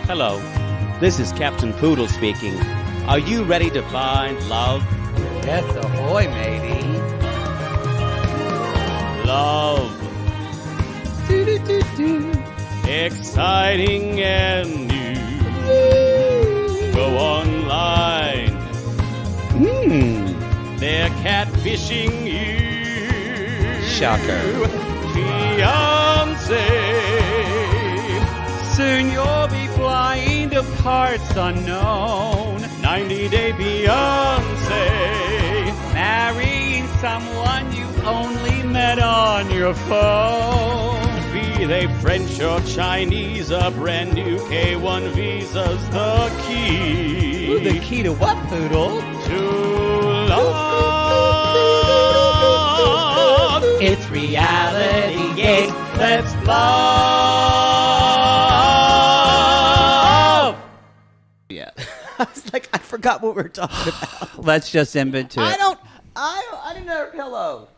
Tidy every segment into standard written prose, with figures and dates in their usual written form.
Hello, this is Captain Poodle speaking. Are you ready to find love? Yes, ahoy, matey. Love. Exciting and new. Go online. They're catfishing you. Shocker. Fiancé. Soon you'll be flying to parts unknown. 90-day fiancé. Marrying someone you only met on your phone. Be they French or Chinese, a brand new K1 visa's the key. Ooh, the key to what, Poodle? To love. It's reality, yes, Let's love. Yeah. I was like, I forgot what we were talking about. Let's just end it to it. I didn't have a pillow.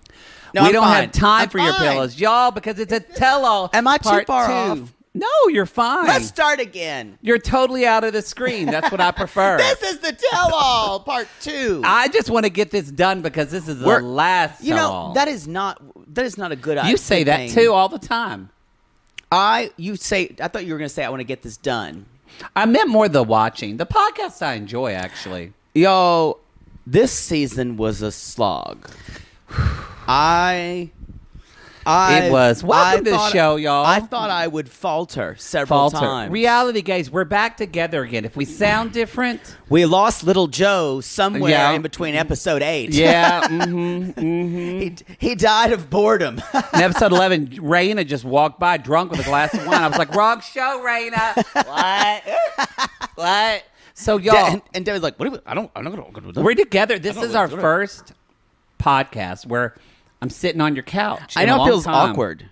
No, We I'm don't fine. have time I'm for your fine. pillows, y'all, because it's a tell-all. Am I too part far 2. off? No, you're fine. Let's start again. You're totally out of the screen. That's what I prefer. This is the tell-all, part 2. I just want to get this done because this is the last You tell-all. know, that is not a good idea. You say that too all the time. I thought you were going to say I want to get this done. I meant more the watching. The podcast I enjoy, actually. Yo, this season was a slog. It was. Welcome to the show, y'all. I thought I would falter several times. Reality guys, we're back together again. If we sound different. We lost little Joe somewhere Yeah. in between episode 8. Yeah. He died of boredom. In episode 11, Raina just walked by drunk with a glass of wine. I was like, wrong show, Raina. What? So, y'all. And David's like, what? I'm not going to We're together. This I don't is know our what's going first podcast where I'm sitting on your couch. I in a know it long feels time. awkward.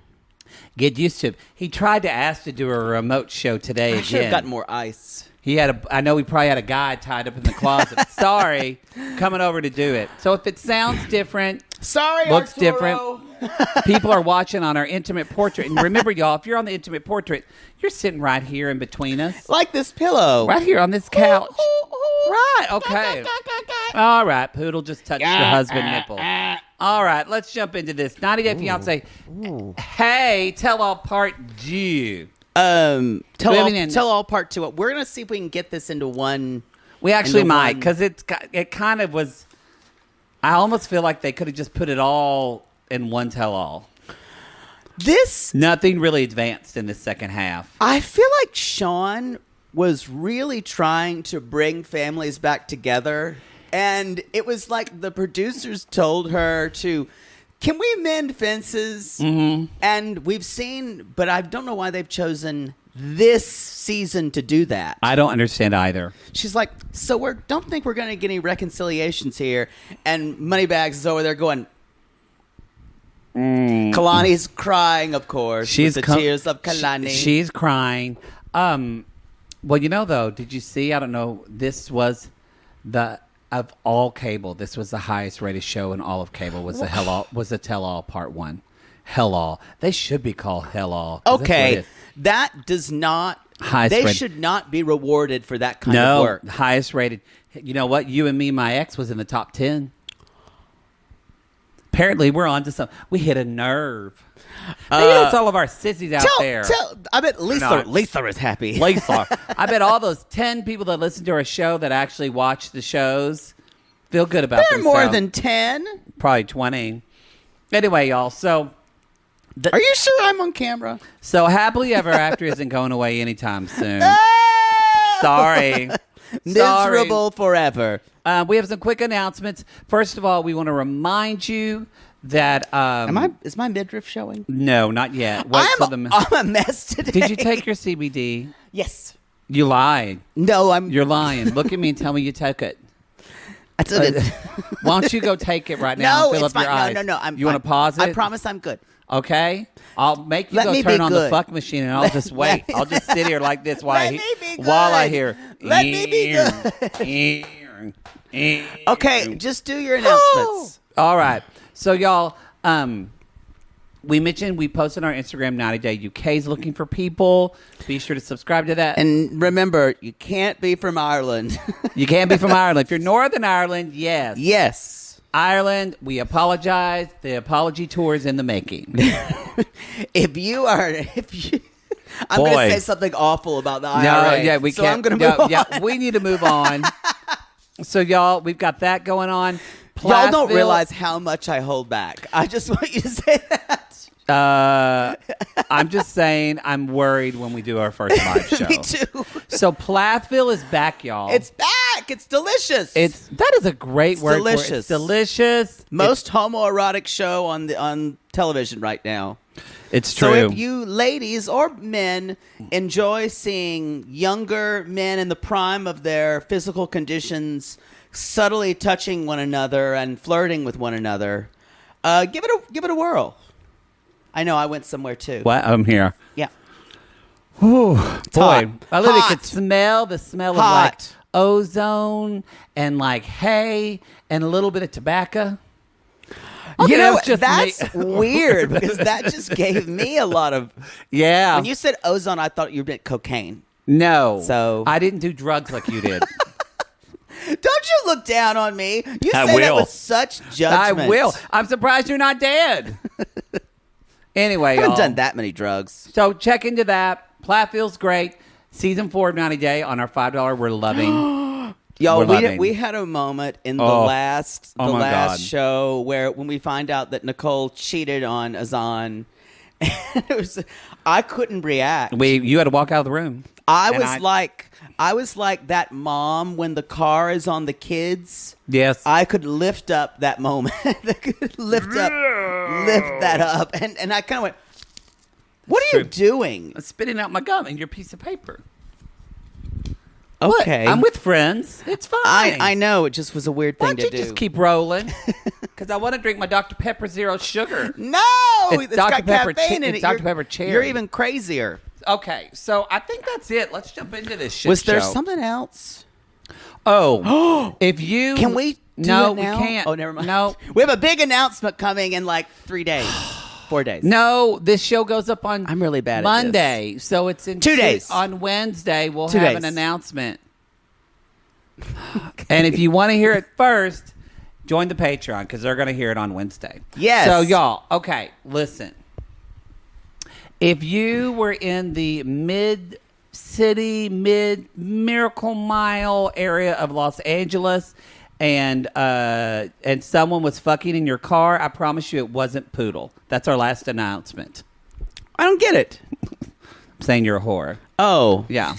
Get used to it. He tried to ask to do a remote show today I should have again. gotten more ice. I know he probably had a guy tied up in the closet. Sorry, coming over to do it. So if it sounds different, Sorry, looks Arturo. different, people are watching on our intimate portrait. And remember, y'all, if you're on the intimate portrait, you're sitting right here in between us. Like this pillow. Right here on this couch. Right, okay. All right, Poodle just touched your husband nipple. All right, let's jump into this. 90-Day Fiancé. Hey, tell all part 2. Tell all part 2. We're going to see if we can get this into one. We actually into might, one. because it kind of was. I almost feel like they could have just put it all in one tell-all. Nothing really advanced in the second half. I feel like Sean was really trying to bring families back together. And it was like the producers told her can we mend fences? Mm-hmm. And we've seen, but I don't know why they've chosen this season to do that. I don't understand either. She's like, so don't think we're going to get any reconciliations here. And Moneybags is over there going, Kalani's crying, of course. With the tears of Kalani. She's crying. Well, you know, though, did you see? I don't know. This was of all cable. This was the highest rated show in all of cable. Was the Tell All Part 1. Hell All. They should be called Hell All. Okay, that does not. They should not be rewarded for that kind of work. No, highest rated. You know what? You and Me, My Ex was in the top 10. Apparently, we're on to something. We hit a nerve. Maybe that's all of our sissies out there. I bet Lisa is happy. Lisa. I bet all those 10 people that listen to our show that actually watch the shows feel good about There are themselves. more than 10. Probably 20. Anyway, y'all, so... Are you sure I'm on camera? So Happily Ever After isn't going away anytime soon. Ah! Sorry. Miserable forever. We have some quick announcements. First of all, we want to remind you that... Is my midriff showing? No, not yet. I'm a mess today. Did you take your CBD? Yes. You lied. No, You're lying. Look at me and tell me you took it. I took it. Why don't you go take it right now and fill up fine. your eyes? No. You want to pause it? I promise I'm good. Okay? I'll make you Let go me turn be on good. the fuck machine and I'll just wait. I'll just sit here like this while Let me be good. I hear. Let me be good. Okay, just do your announcements. All right. So, y'all, We mentioned we posted on our Instagram 90 Day UK's looking for people. Be sure to subscribe to that. And remember, you can't be from Ireland. You can't be from Ireland. If you're Northern Ireland, yes. Yes. Ireland, we apologize. The apology tour is in the making. I'm going to say something awful about the IRA. Yeah, we so can't. I'm going to move on. Yeah, we need to move on. So, y'all, we've got that going on. Y'all don't realize how much I hold back. I just want you to say that. I'm just saying I'm worried when we do our first live show. Me too. So Plathville is back, y'all. It's back. It's delicious. That is a great word. Delicious. For it. It's delicious. Most homoerotic show on television right now. It's true. So if you ladies or men enjoy seeing younger men in the prime of their physical conditions subtly touching one another and flirting with one another, give it a whirl. I know I went somewhere too. What? I'm here. Yeah. Whew, boy, hot. I literally Hot. could smell the smell of Hot. like ozone and like hay and a little bit of tobacco. Okay, You know, that's that's weird because that just gave me a lot of. Yeah. When you said ozone, I thought you meant cocaine. No. So- I didn't do drugs like you did. Don't you look down on me. You I say that will. with such judgment. I will. I'm surprised you're not dead. Anyway, I haven't y'all. done that many drugs. So check into that. Plathville's great. Season 4 of 90 Day on our $5 we're loving. Yo, We're loving. we had a moment in the Oh. last Oh my God. show where when we find out that Nicole cheated on Azan, I couldn't react. You had to walk out of the room. I And was like that mom when the car is on the kids. Yes. I could lift up that moment. I could lift that up, and I kind of went, "What are you doing?" I'm spitting out my gum in your piece of paper. Okay, I'm with friends. It's fine. I know it just was a weird Why thing don't you to do. just keep rolling? Because I want to drink my Dr. Pepper Zero Sugar. No, It's it's Dr. got Pepper caffeine in it's it. Dr. You're- Pepper cherry. You're even crazier. Okay, so I think that's it. Let's jump into this shit Was there show. something else? Oh, if you Can we? Do no, it now? we can't. Oh, never mind. No, we have a big announcement coming in like 3 days, 4 days. no. This show goes up on I'm really bad at Monday, so it's in 2 days. On Wednesday, we'll 2 have days. an announcement. And if you want to hear it first, join the Patreon because they're going to hear it on Wednesday. Yes. So y'all, okay, listen. If you were in the mid-city, mid-Miracle Mile area of Los Angeles and someone was fucking in your car, I promise you it wasn't Poodle. That's our last announcement. I don't get it. I'm saying you're a whore. Oh, Yeah,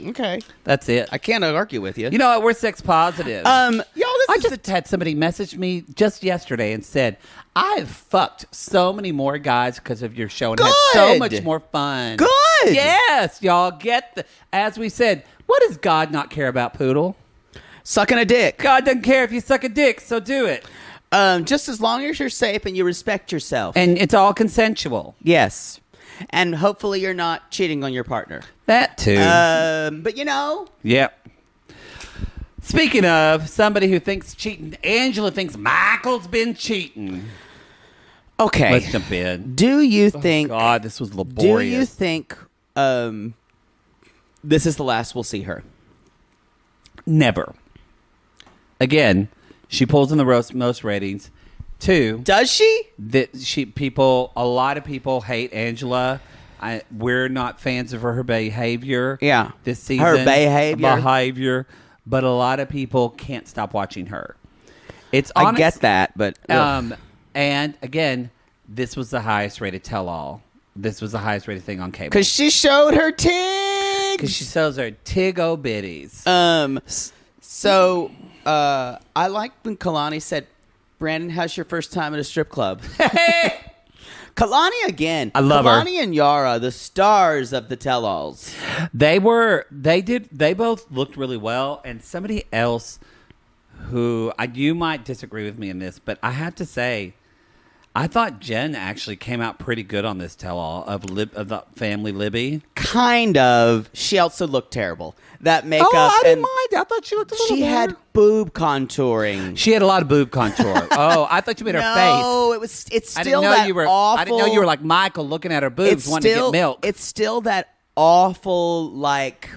okay. that's it. I can't argue with you. You know what? We're sex positive. y'all, this I is just had somebody message me just yesterday and said, I've fucked so many more guys because of your show and had so Good. much more fun. Good. Yes, y'all get as we said, what does God not care about, Poodle? sucking a dick. God doesn't care if you suck a dick, so do it. Just as long as you're safe and you respect yourself. And it's all consensual. Yes. And hopefully you're not cheating on your partner. That too. But you know, Yep. Speaking of somebody who thinks cheating, Angela thinks Michael's been cheating. okay. Let's jump in. Do you think God, this was Do laborious. you think this is the last we'll see her? Never. Again, she pulls in the most ratings. Two, Does she? that a lot of people hate Angela. We're not fans of her behavior. Yeah. This season, Her behavior. but a lot of people can't stop watching her. It's I honest, get that, but ugh. and again, this was the highest rated tell-all. This was the highest rated thing on cable Because she showed her because tigs. she sells her tig-o bitties. So I like when Kalani said, "Brandon, how's your first time at a strip club?" Kalani again. I love her. Kalani and Yara, the stars of the tell-alls. They both looked really well. And somebody else who you might disagree with me in this, but I have to say, I thought Jen actually came out pretty good on this tell-all of the family Libby. Kind of. She also looked terrible. That makeup. Oh, I didn't and mind. I thought she looked a little she better. had boob contouring. She had a lot of boob contour. Oh, I thought you made her face. No, it's still I didn't know that you were. awful. I didn't know you were like Michael looking at her boobs, wanting to get milk. It's still that awful, like,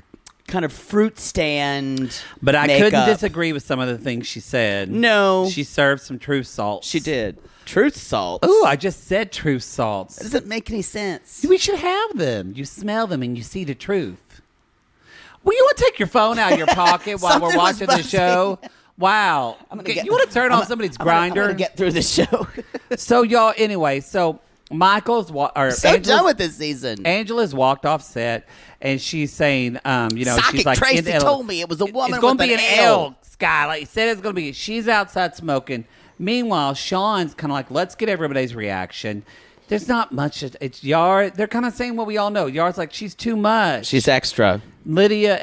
kind of fruit stand. But I makeup. couldn't disagree with some of the things she said. No, she served some truth salts. She did. Truth salts. Ooh, I just said truth salts. That doesn't make any sense. We should have them. You smell them and you see the truth. Well, you want to take your phone out of your pocket while we're watching the show? Wow. You want to turn on somebody's grinder? I'm gonna get through the show. So, y'all, anyway, so Michael's... done with this season. Angela's walked off set, and she's saying, Psychic she's like... Tracy told me it was a woman It's going to with be an an L. L, Sky. Like you said, it's going to be... She's outside smoking. Meanwhile, Sean's kind of like, let's get everybody's reaction. There's not much. It's Yara. They're kind of saying what we all know. Yara's like, she's too much. She's extra. Lydia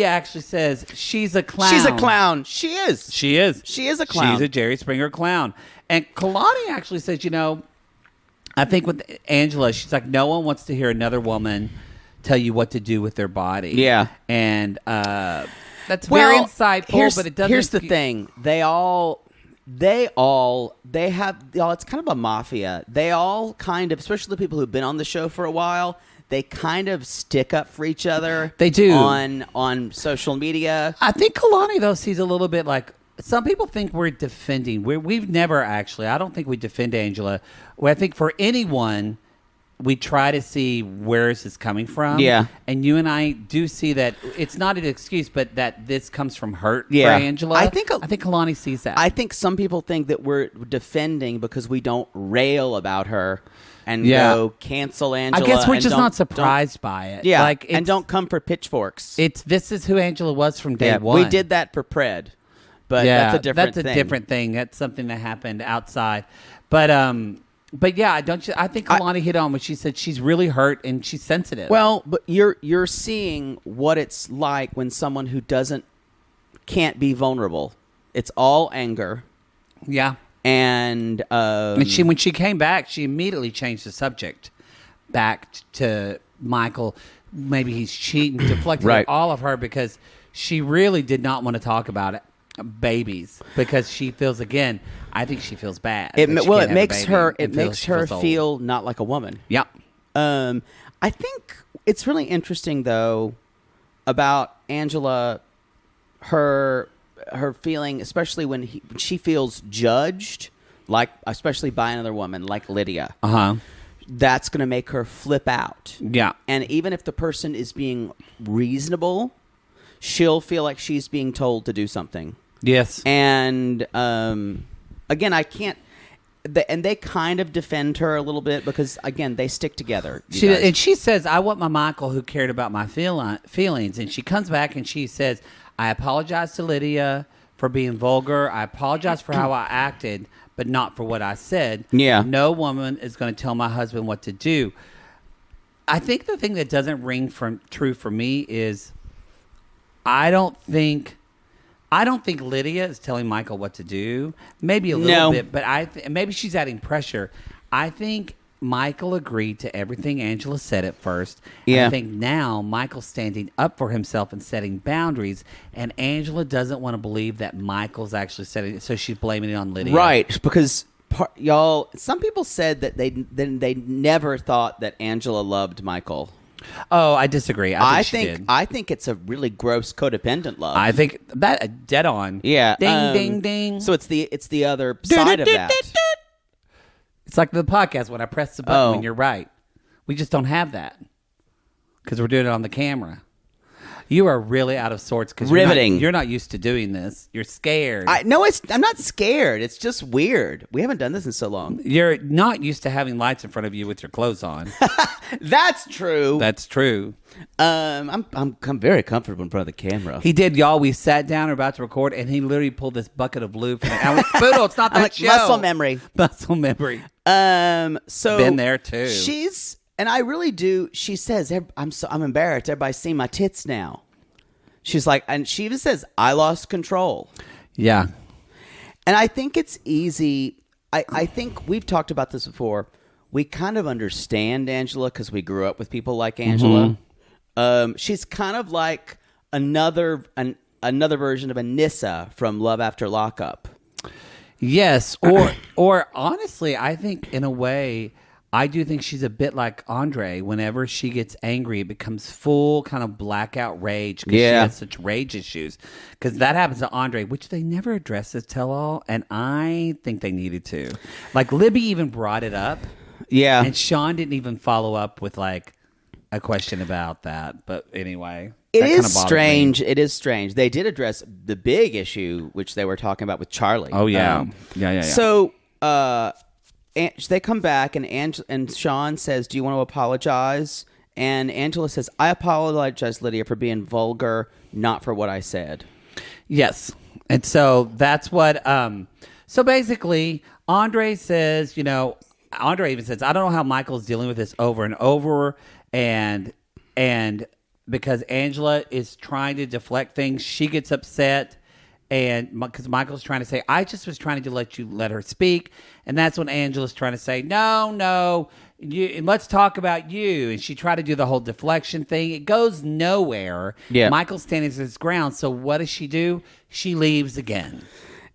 actually says she's a clown. She's a clown. She is. She is. She is a clown. She's a Jerry Springer clown. And Kalani actually says, I think with Angela, she's like, no one wants to hear another woman tell you what to do with their body. Yeah. And that's very insightful, but it doesn't. Here's the thing. It's kind of a mafia. They all kind of, especially the people who've been on the show for a while, they kind of stick up for each other. They do. On social media. I think Kalani, though, sees a little bit like, some people think we're defending. We've never actually, I don't think we defend Angela. I think for anyone, we try to see where is this coming from. Yeah. And you and I do see that it's not an excuse, but that this comes from hurt for Yeah. Angela. I think Kalani sees that. I think some people think that we're defending because we don't rail about her and go cancel Angela. I guess we're and just don't- not surprised by it. Yeah, like, and don't come for pitchforks. This is who Angela was from day one. We did that for Pred, but that's a different thing. different thing. That's something that happened outside. But yeah, I think Kalani hit on when she said she's really hurt and she's sensitive. Well, but you're seeing what it's like when someone who can't be vulnerable. It's all anger. Yeah. And when she came back, she immediately changed the subject back to Michael. Maybe he's cheating, deflecting all of her because she really did not want to talk about it. Babies, because she feels, again, I think she feels bad. It makes her feel not like a woman. Yeah. I think it's really interesting though about Angela, her feeling, especially when she feels judged, like especially by another woman like Lydia. That's going to make her flip out. Yeah. And even if the person is being reasonable, she'll feel like she's being told to do something. Yes. And again, I can't. And they kind of defend her a little bit because, again, they stick together. And she says, I want my Michael who cared about my feelings. And she comes back and she says, I apologize to Lydia for being vulgar. I apologize for how I acted, but not for what I said. Yeah. No woman is going to tell my husband what to do. I think the thing that doesn't ring true for me is I don't think Lydia is telling Michael what to do. Maybe a little bit, but maybe she's adding pressure. I think Michael agreed to everything Angela said at first. Yeah. I think now Michael's standing up for himself and setting boundaries, and Angela doesn't want to believe that Michael's actually setting it, so she's blaming it on Lydia. Right, because y'all, some people said that they never thought that Angela loved Michael. Oh, I disagree. I think it's a really gross codependent love. I think that dead on. Yeah. Ding, ding, ding. So it's the other side of that. It's like the podcast when I press the button when you're right. We just don't have that because we're doing it on the camera. You are really out of sorts because you're not used to doing this. You're scared. I'm not scared. It's just weird. We haven't done this in so long. You're not used to having lights in front of you with your clothes on. That's true. That's true. I'm very comfortable in front of the camera. He did, y'all. We sat down, we're about to record, and he literally pulled this bucket of lube. And I went, Boodle, it's not that like, show. muscle memory. Muscle memory. So been there too. And I really do. She says, I'm embarrassed. Everybody's seeing my tits now. She's like, and she even says, I lost control. Yeah. And I think it's easy. I think we've talked about this before. We kind of understand Angela because we grew up with people like Angela. She's kind of like another version of Anissa from Love After Lockup. Yes, or honestly, I think in a way, I do think she's a bit like Andrei. Whenever she gets angry, it becomes full kind of blackout rage because she has such rage issues. Because that happens to Andrei, which they never addressed as tell-all, and I think they needed to. Like, Libby even brought it up. Yeah. And Sean didn't even follow up with, like, a question about that. But anyway. It is strange. It is strange. They did address the big issue, which they were talking about with Charlie. Oh, yeah. Yeah. So, they come back, and Sean says, "Do you want to apologize?" And Angela says, "I apologize, Lydia, for being vulgar, not for what I said." Yes, and so that's what. So basically, Andrei says, Andrei even says, "I don't know how Michael's dealing with this over and over, and because Angela is trying to deflect things, she gets upset." And because Michael's trying to say, I just was trying to let her speak. And that's when Angela's trying to say, no, let's talk about you. And she tried to do the whole deflection thing. It goes nowhere. Yeah. Michael's standing his ground. So what does she do? She leaves again.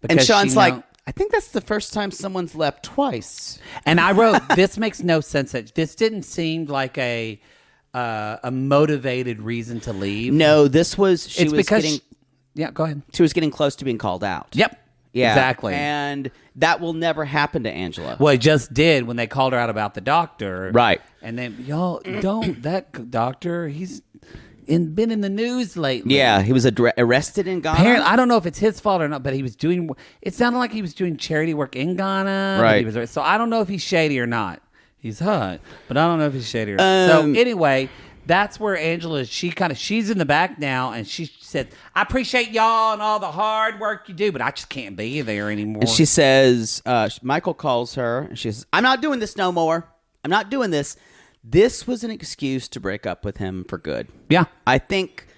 And Sean's like, I think that's the first time someone's left twice. And I wrote, this makes no sense. This didn't seem like a motivated reason to leave. No, this was, yeah, go ahead. She was getting close to being called out. Yep. Yeah. Exactly. And that will never happen to Angela. Well, it just did when they called her out about the doctor. Right. And then, y'all, that doctor, he's been in the news lately. Yeah, he was arrested in Ghana. Apparently, I don't know if it's his fault or not, but it sounded like he was doing charity work in Ghana. Right. So I don't know if he's shady or not. He's hot, but I don't know if he's shady or not. So anyway... That's where Angela is. She's in the back now, and she said, I appreciate y'all and all the hard work you do, but I just can't be there anymore. And she says, Michael calls her, and she says, I'm not doing this no more. I'm not doing this. This was an excuse to break up with him for good. Yeah. I think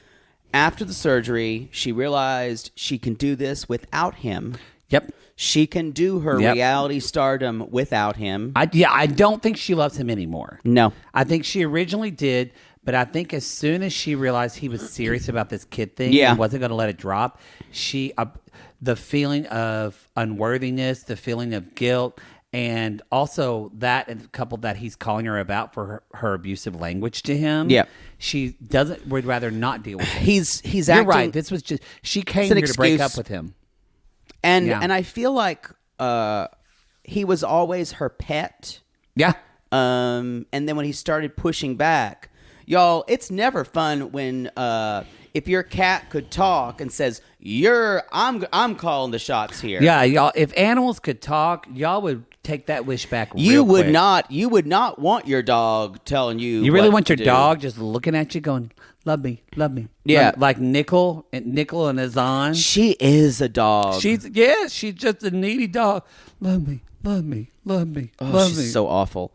after the surgery, she realized she can do this without him. Yep. She can do her reality stardom without him. I don't think she loves him anymore. No. I think she originally did. But I think as soon as she realized he was serious about this kid thing and wasn't going to let it drop, the feeling of unworthiness, the feeling of guilt, and also that and coupled that he's calling her about for her abusive language to him. Yeah, she would rather not deal with it. He's You're acting, right. This was just she came here to break up with him, and I feel like he was always her pet. Yeah, and then when he started pushing back. Y'all, it's never fun when if your cat could talk and says, I'm calling the shots here. Yeah, y'all, if animals could talk, y'all would take that wish back you would quick. You would not want your dog telling you You really what want to your do. dog just looking at you going, love me, love me. Yeah. Love me. Like Nickel and Azan. She is a dog. She's just a needy dog. Love me, love me, love me, love she's me. so awful.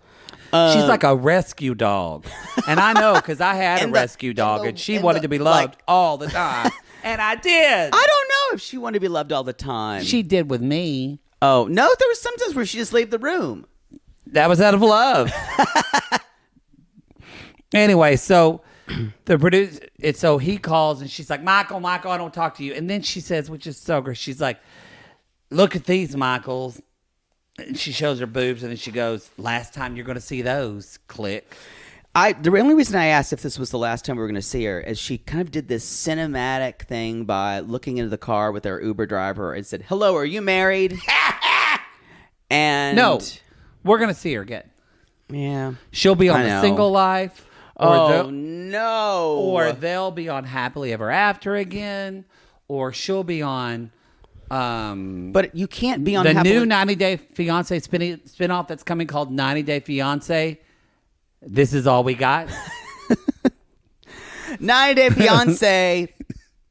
She's like a rescue dog. And I know because I had a rescue dog and she wanted to be loved all the time. And I did. I don't know if she wanted to be loved all the time. She did with me. Oh, no, there was sometimes where she just leave the room. That was out of love. Anyway, so the producer, so he calls and she's like, Michael, I don't talk to you. And then she says, which is so great, she's like, look at these, Michaels. And she shows her boobs and then she goes, last time you're going to see those. Click. The only reason I asked if this was the last time we were going to see her is she kind of did this cinematic thing by looking into the car with her Uber driver and said, hello, are you married? And no, we're going to see her again. Yeah. She'll be on The Single Life. Or no. Or they'll be on Happily Ever After again. Or she'll be on... but you can't be on the new 90 Day Fiancé spinoff that's coming called 90 Day Fiancé. This is all we got. 90 Day Fiancé.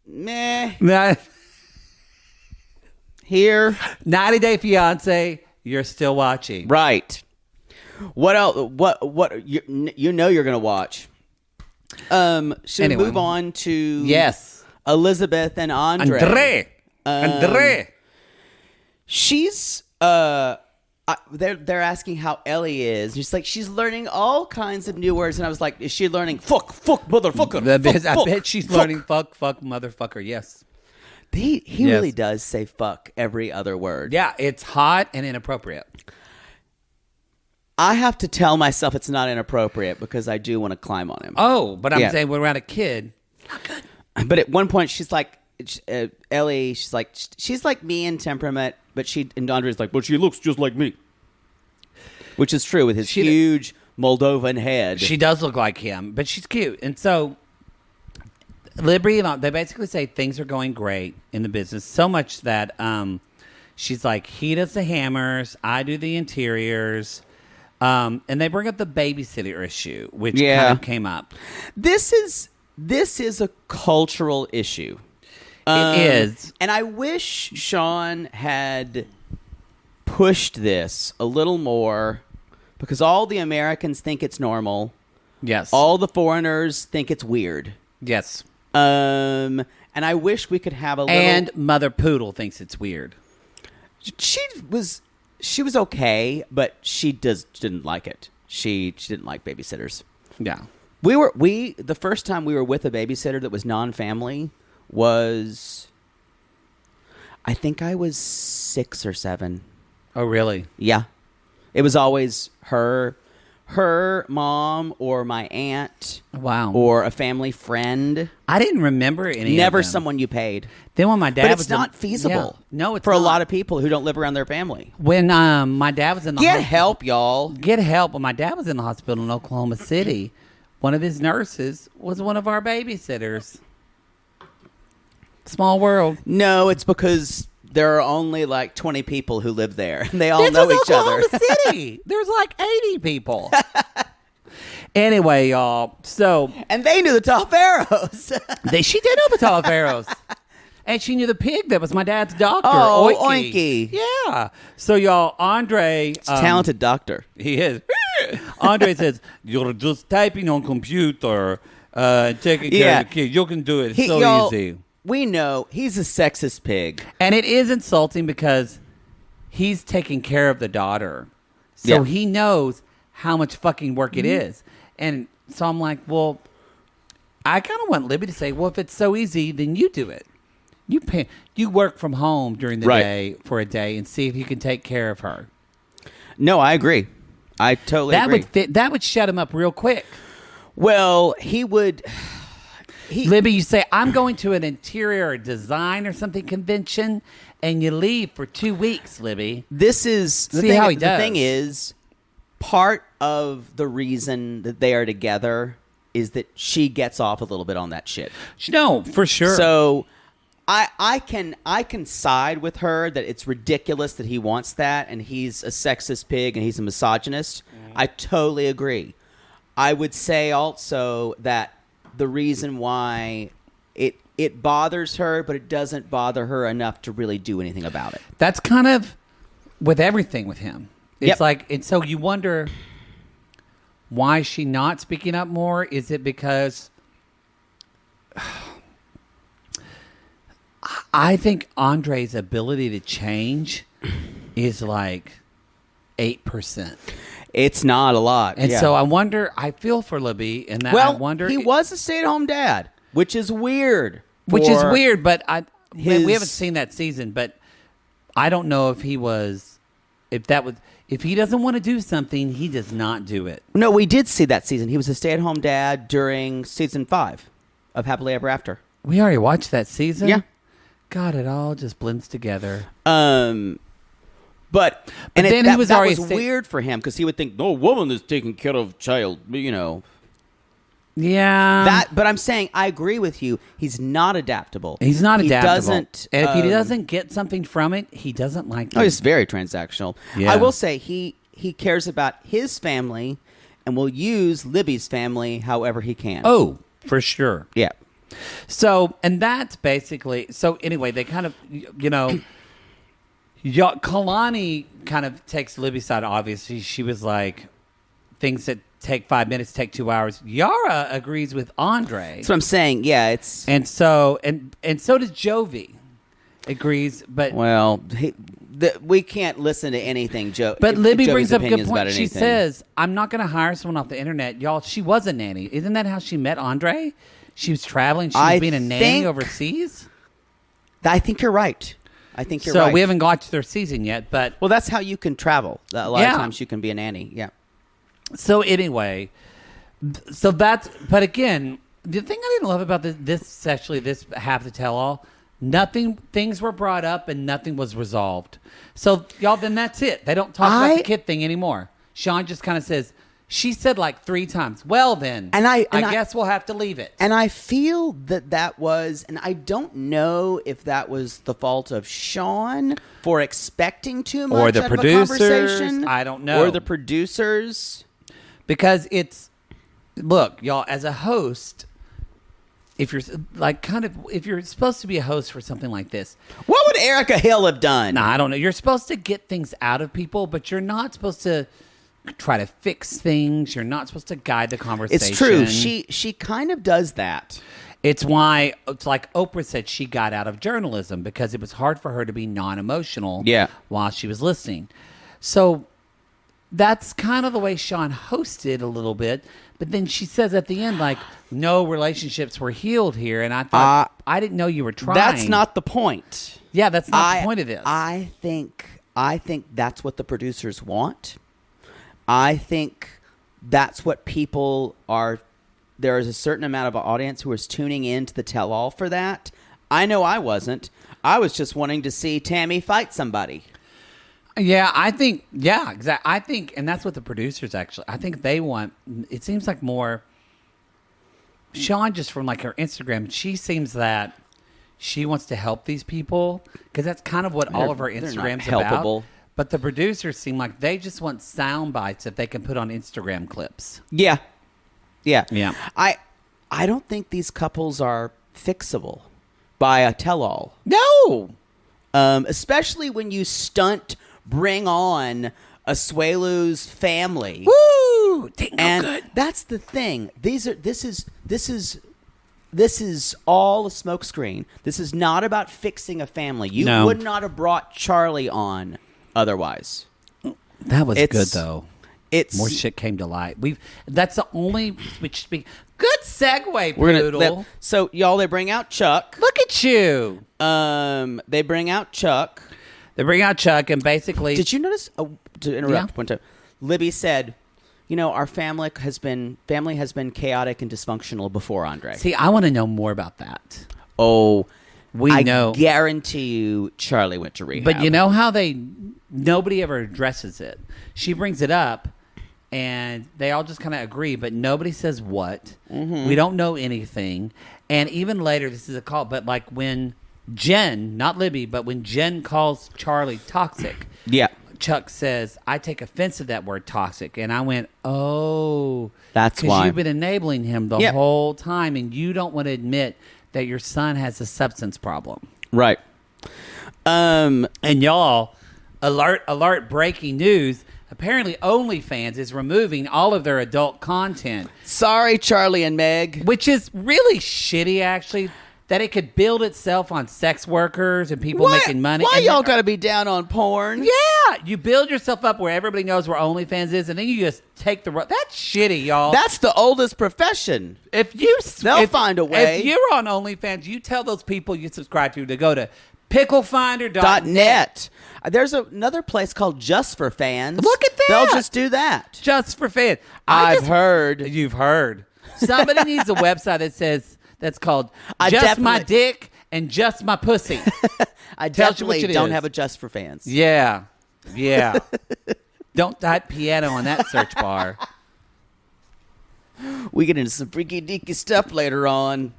Meh. Here. 90 Day Fiancé. You're still watching, right? What else? What? You know you're gonna watch. Should we move on to Elizabeth and Andrei. Andrei. She's they're asking how Ellie is. She's like, she's learning all kinds of new words, and I was like, is she learning fuck, motherfucker? I bet she's learning fuck, motherfucker. Yes. He really does say fuck every other word. Yeah, it's hot and inappropriate. I have to tell myself it's not inappropriate because I do want to climb on him. Oh, but I'm saying we're around a kid. Not good. But at one point, she's like, Ellie, she's like me in temperament, but and Andrei's like, but she looks just like me. Which is true with his huge Moldovan head. She does look like him, but she's cute. And so, Libby, they basically say things are going great in the business, so much that she's like, he does the hammers, I do the interiors. And they bring up the babysitter issue, which kind of came up. This is a cultural issue. It is. And I wish Sean had pushed this a little more, because all the Americans think it's normal. Yes. All the foreigners think it's weird. Yes. And I wish we could have a little... And Mother Poodle thinks it's weird. She was okay, but she didn't like it. She didn't like babysitters. Yeah. The first time we were with a babysitter that was non-family was, I think I was 6 or 7. Oh, really? Yeah. It was always her mom or my aunt. Wow. Or a family friend. I didn't remember any Never of them. someone you paid. Then when my dad But was it's not feasible. Yeah. No, it's for not. a lot of people who don't live around their family. When my dad was in the Get help, y'all. Get help. When my dad was in the hospital in Oklahoma City, one of his nurses was one of our babysitters. Small world. No, it's because there are only like 20 people who live there. And they all know each other. Oklahoma City. There's like 80 people. Anyway, y'all. So and they knew the tall pharaohs. She did know the tall pharaohs. And she knew the pig that was my dad's doctor. Oh, Oinky. Oinky. Yeah. So, y'all, Andre... It's a talented doctor. He is. Andre says, you're just typing on computer and taking care of the kid. You can do it. It's so easy. We know he's a sexist pig. And it is insulting because he's taking care of the daughter. So he knows how much fucking work it is. And so I'm like, well, I kind of want Libby to say, well, if it's so easy, then you do it. You work from home during the day for a day and see if you can take care of her. No, I agree. I totally agree. That would shut him up real quick. Well, he would... Libby, you say, I'm going to an interior design or something convention, and you leave for 2 weeks, Libby. This is... how he does. The thing is, part of the reason that they are together is that she gets off a little bit on that shit. No, for sure. So... I can side with her that it's ridiculous that he wants that and he's a sexist pig and he's a misogynist. I totally agree. I would say also that the reason why it bothers her, but it doesn't bother her enough to really do anything about it. That's kind of with everything with him. It's like, and so you wonder, why is she not speaking up more? Is it because... I think Andrei's ability to change is like 8%. It's not a lot. And so I wonder, I feel for Libby, and that I wonder... he was a stay-at-home dad, which is weird. But we haven't seen that season, but I don't know if he was... If he doesn't want to do something, he does not do it. No, we did see that season. He was a stay-at-home dad during season 5 of Happily Ever After. We already watched that season? Yeah. God, it all just blends together. Then that was weird for him because he would think no woman is taking care of child, Yeah. But I'm saying I agree with you. He's not adaptable. He's not adaptable. Doesn't, and if he doesn't get something from it, he doesn't like it. Oh, he's very transactional. Yeah. I will say he cares about his family and will use Libby's family however he can. Oh, for sure. Yeah. So, and that's basically, so anyway, they kind of, Kalani kind of takes Libby's side, obviously. She was like, things that take 5 minutes take 2 hours. Yara agrees with Andrei. That's what I'm saying. Yeah, it's... And so, and so does Jovi. Agrees, but... Well, we can't listen to anything, Joe. But Libby Joey's brings up a good opinions about point. She anything. says, I'm not going to hire someone off the internet. Y'all, she was a nanny. Isn't that how she met Andrei? She was traveling. She was being a nanny overseas. I think you're right. So we haven't got to their season yet, but... Well, that's how you can travel. A lot of times you can be a nanny. Yeah. So anyway, but again, the thing I didn't love about this half the tell-all, things were brought up and nothing was resolved. So y'all, then that's it. They don't talk about the kid thing anymore. Sean just kind of says, she said like 3 times, well then, and I guess we'll have to leave it. And I feel that was, and I don't know if that was the fault of Sean for expecting too much or the out of producers. a conversation. I don't know. Or the producers. Because look, y'all, as a host, if you're if you're supposed to be a host for something like this, what would Erica Hill have done? I don't know. You're supposed to get things out of people, but you're not supposed to try to fix things. You're not supposed to guide the conversation. It's true. She kind of does that. It's why, it's like Oprah said, she got out of journalism because it was hard for her to be non-emotional while she was listening. So that's kind of the way Sean hosted a little bit. But then she says at the end, like, no relationships were healed here. And I thought, I didn't know you were trying. That's not the point. Yeah, that's not the point of this. I think that's what the producers want. I think that's what people are. There is a certain amount of audience who is tuning in to the tell-all for that. I know I wasn't. I was just wanting to see Tammy fight somebody. Yeah, I think, exactly. I think, and that's what the producers actually, I think they want, it seems like more, Sean, just from like her Instagram, she seems that she wants to help these people, because that's kind of what all of her Instagram's about. But the producers seem like they just want sound bites that they can put on Instagram clips. Yeah. I don't think these couples are fixable by a tell-all. No. Especially when you bring on Asuelu's family. Woo! And good. That's the thing. This is all a smokescreen. This is not about fixing a family. You would not have brought Charlie on otherwise. That was good though. More shit came to light. That's the only good segue, Poodle. So y'all, they bring out Chuck. Look at you. They bring out Chuck. And basically, did you notice? To interrupt one time, Libby said, "You know, our family has been chaotic and dysfunctional before Andrei." See, I want to know more about that. Oh, I know. Guarantee you, Charlie went to rehab. But you know how nobody ever addresses it. She brings it up, and they all just kind of agree, but nobody says what. Mm-hmm. We don't know anything. And even later, this is a call, but like when Jen, not Libby, but when Jen calls Charlie toxic, Chuck says, I take offense to that word toxic. And I went, oh. That's why. Because you've been enabling him the whole time, and you don't want to admit that your son has a substance problem. Right. And y'all, alert, breaking news. Apparently, OnlyFans is removing all of their adult content. Sorry, Charlie and Meg. Which is really shitty, actually, that it could build itself on sex workers and people making money. Why y'all got to be down on porn? Yeah. You build yourself up where everybody knows where OnlyFans is, and then you just take the road. That's shitty, y'all. That's the oldest profession. They'll find a way. If you're on OnlyFans, you tell those people you subscribe to go to picklefinder.net. There's another place called Just for Fans. Look at that. They'll just do that. Just for Fans. I've heard. You've heard. Somebody needs a website that's called Just My Dick and Just My Pussy. I definitely don't have a Just for Fans. Yeah. Don't type piano on that search bar. We get into some freaky deaky stuff later on.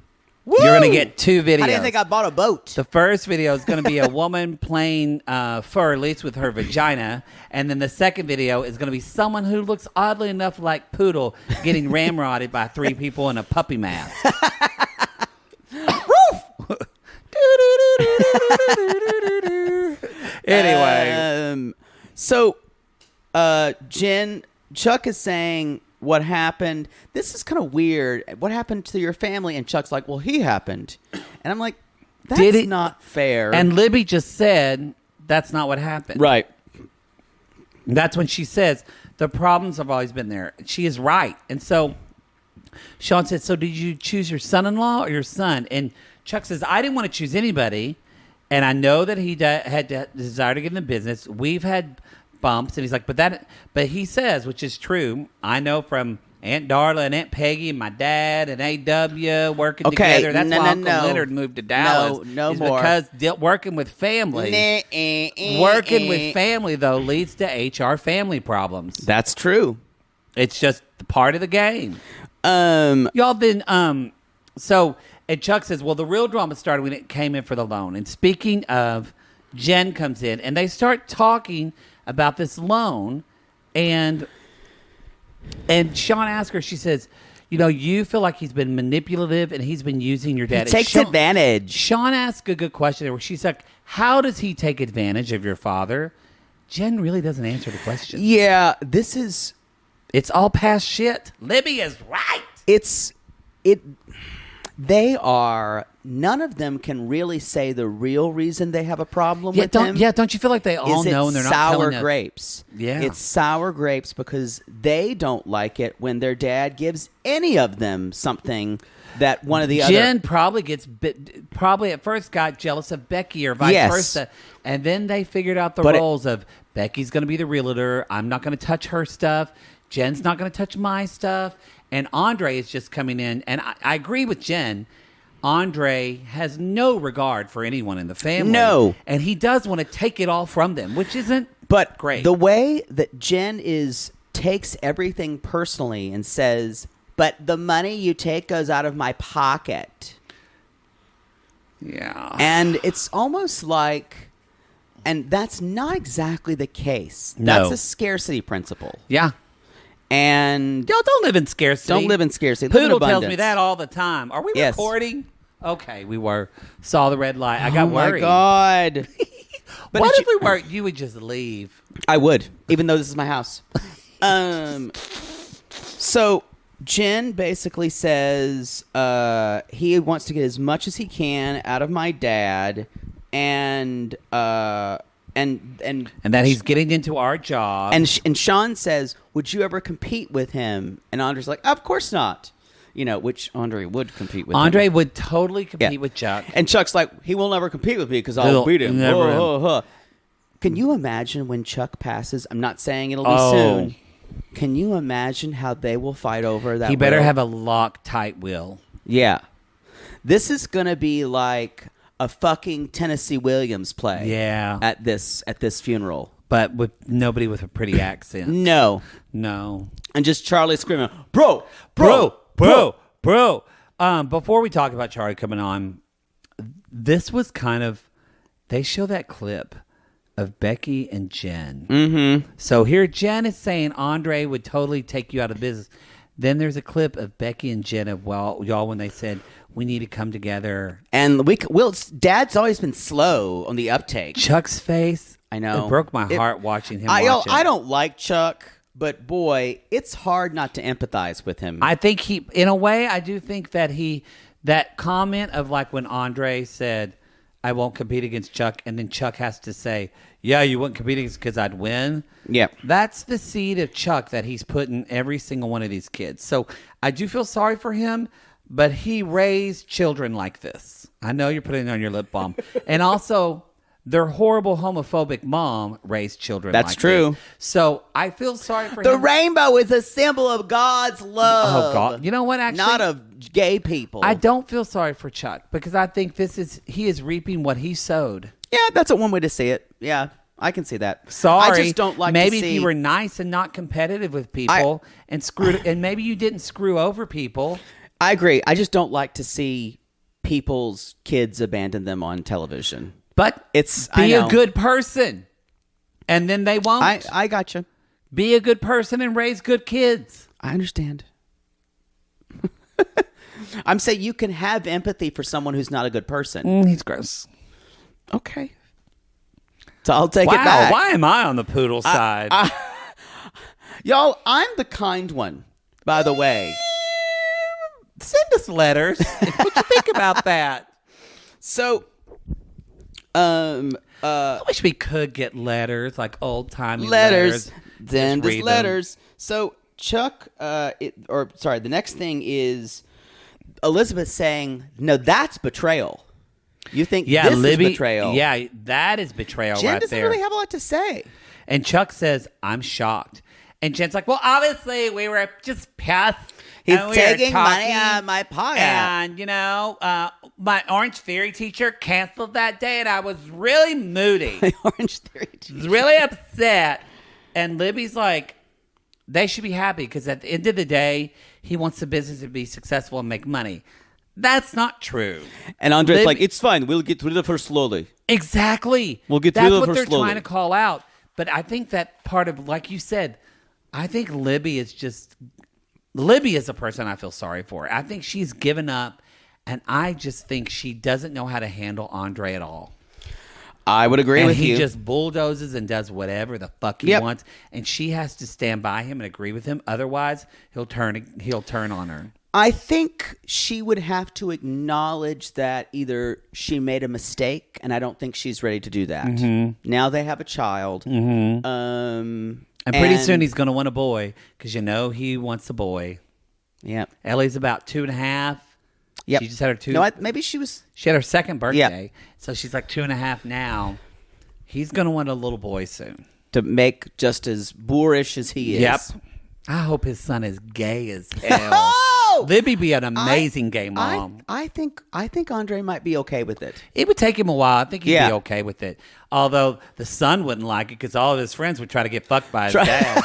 Woo! You're going to get 2 videos. How do you think I bought a boat? The first video is going to be a woman playing fur, at least with her vagina. And then the second video is going to be someone who looks oddly enough like Poodle getting ramrodded by 3 people in a puppy mask. Anyway. Chuck is saying, what happened? This is kind of weird. What happened to your family? And Chuck's like, well, he happened. And I'm like, that's not fair. And Libby just said that's not what happened. Right. That's when she says the problems have always been there. She is right. And so Sean said, so did you choose your son-in-law or your son? And Chuck says, I didn't want to choose anybody. And I know that he had the desire to get in the business. We've had bumps. And he's like, but he says, which is true, I know from Aunt Darla and Aunt Peggy and my dad and A.W. working together. That's why Uncle Leonard moved to Dallas. No more. Because working with family. Working with family, though, leads to HR family problems. That's true. It's just part of the game. Y'all then, so, and Chuck says, well, the real drama started when it came in for the loan. And speaking of, Jen comes in and they start talking about this loan. And Sean asks her, she says, you know, you feel like he's been manipulative and he's been using your dad. He takes advantage. Sean asks a good question where she's like, how does he take advantage of your father? Jen really doesn't answer the question. Yeah, it's all past shit. Libby is right. None of them can really say the real reason they have a problem with him. Yeah, don't you feel like they all know and they're not telling us? Sour grapes. Yeah. It's sour grapes because they don't like it when their dad gives any of them something that one of the other... Jen probably at first got jealous of Becky or vice versa. And then they figured out the roles of Becky's going to be the realtor. I'm not going to touch her stuff. Jen's not going to touch my stuff. And Andrei is just coming in. And I agree with Jen. Andrei has no regard for anyone in the family. No. And he does want to take it all from them, which isn't great. The way that Jen takes everything personally and says, but the money you take goes out of my pocket. Yeah. And it's almost like, and that's not exactly the case. No. That's a scarcity principle. Yeah. And y'all don't live in scarcity. Don't live in scarcity. Poodle tells me that all the time. Are we Yes. recording? Okay, we were. Saw the red light. I got worried. Oh, my God. But what if we weren't? You would just leave. I would, even though this is my house. So Jen basically says he wants to get as much as he can out of my dad, and that he's getting into our job. And Sean says, "Would you ever compete with him?" And Andre's like, "Of course not." You know, which Andrei would compete with. Andrei would totally compete with Chuck. And Chuck's like, he will never compete with me because I'll beat him. Can you imagine when Chuck passes? I'm not saying it'll be soon. Can you imagine how they will fight over that? He better have a Loctite will. Yeah. This is going to be like a fucking Tennessee Williams play. Yeah. At this funeral. But with nobody with a pretty accent. No. And just Charlie screaming, bro. Before we talk about Charlie coming on, this was kind of, they show that clip of Becky and Jen. Mm-hmm. So here Jen is saying Andrei would totally take you out of business. Then there's a clip of Becky and Jen of y'all when they said we need to come together. And Dad's always been slow on the uptake. Chuck's face, I know, it broke my heart watching him. Watch it. I don't like Chuck, but boy, it's hard not to empathize with him. I think in a way, I do think that that comment of like when Andrei said, I won't compete against Chuck, and then Chuck has to say, yeah, you wouldn't compete against because I'd win. Yeah. That's the seed of Chuck that he's put in every single one of these kids. So I do feel sorry for him, but he raised children like this. I know you're putting it on your lip balm. And also, their horrible homophobic mom raised children like this. That's true. So I feel sorry for him. The rainbow is a symbol of God's love. Oh, God. You know what, actually? Not of gay people. I don't feel sorry for Chuck because I think he is reaping what he sowed. Yeah, that's one way to see it. Yeah, I can see that. Sorry. I just don't like maybe to see... if you were nice and not competitive with people and maybe you didn't screw over people. I agree. I just don't like to see people's kids abandon them on television. But be a good person, and then they won't. I gotcha. Be a good person and raise good kids. I understand. I'm saying you can have empathy for someone who's not a good person. He's gross. Okay. So I'll take it back. Why am I on the poodle side? Y'all, I'm the kind one, by the way. Send us letters. What you think about that? So... I wish we could get letters, like old-timey letters. letters. Then Just there's read them. letters. So Chuck, the next thing is Elizabeth saying, no, that's betrayal. You think Yeah, this Libby, is betrayal. Yeah, that is betrayal Jen right doesn't there. really have a lot to say. And Chuck says, I'm shocked. And Jen's like, well, obviously, we were just pissed. He's and we were taking money talking, out of my pocket. And, my Orange Theory teacher canceled that day, and I was really moody. Orange Theory teacher. Was really upset. And Libby's like, they should be happy because at the end of the day, he wants the business to be successful and make money. That's not true. And Andre's like, it's fine. We'll get rid of her slowly. Exactly. We'll get That's rid of what her they're slowly. trying to call out. But I think that part of, like you said, I think Libby is a person I feel sorry for. I think she's given up, and I just think she doesn't know how to handle Andrei at all. I would agree And with he you. just bulldozes and does whatever the fuck he wants, and she has to stand by him and agree with him. Otherwise, he'll turn on her. I think she would have to acknowledge that either she made a mistake, and I don't think she's ready to do that. Mm-hmm. Now they have a child. Mm-hmm. And pretty soon he's going to want a boy because he wants a boy. Yep. Ellie's about 2.5. Yep. She just had her maybe she had her second birthday, Yep. so she's like 2.5 now. He's going to want a little boy soon. to make just as boorish as he is. Yep. I hope his son is gay as hell. Oh! Libby be an amazing gay mom. I think Andrei might be okay with it. It would take him a while. I think he'd Yeah. be okay with it. Although the son wouldn't like it because all of his friends would try to get fucked by his dad.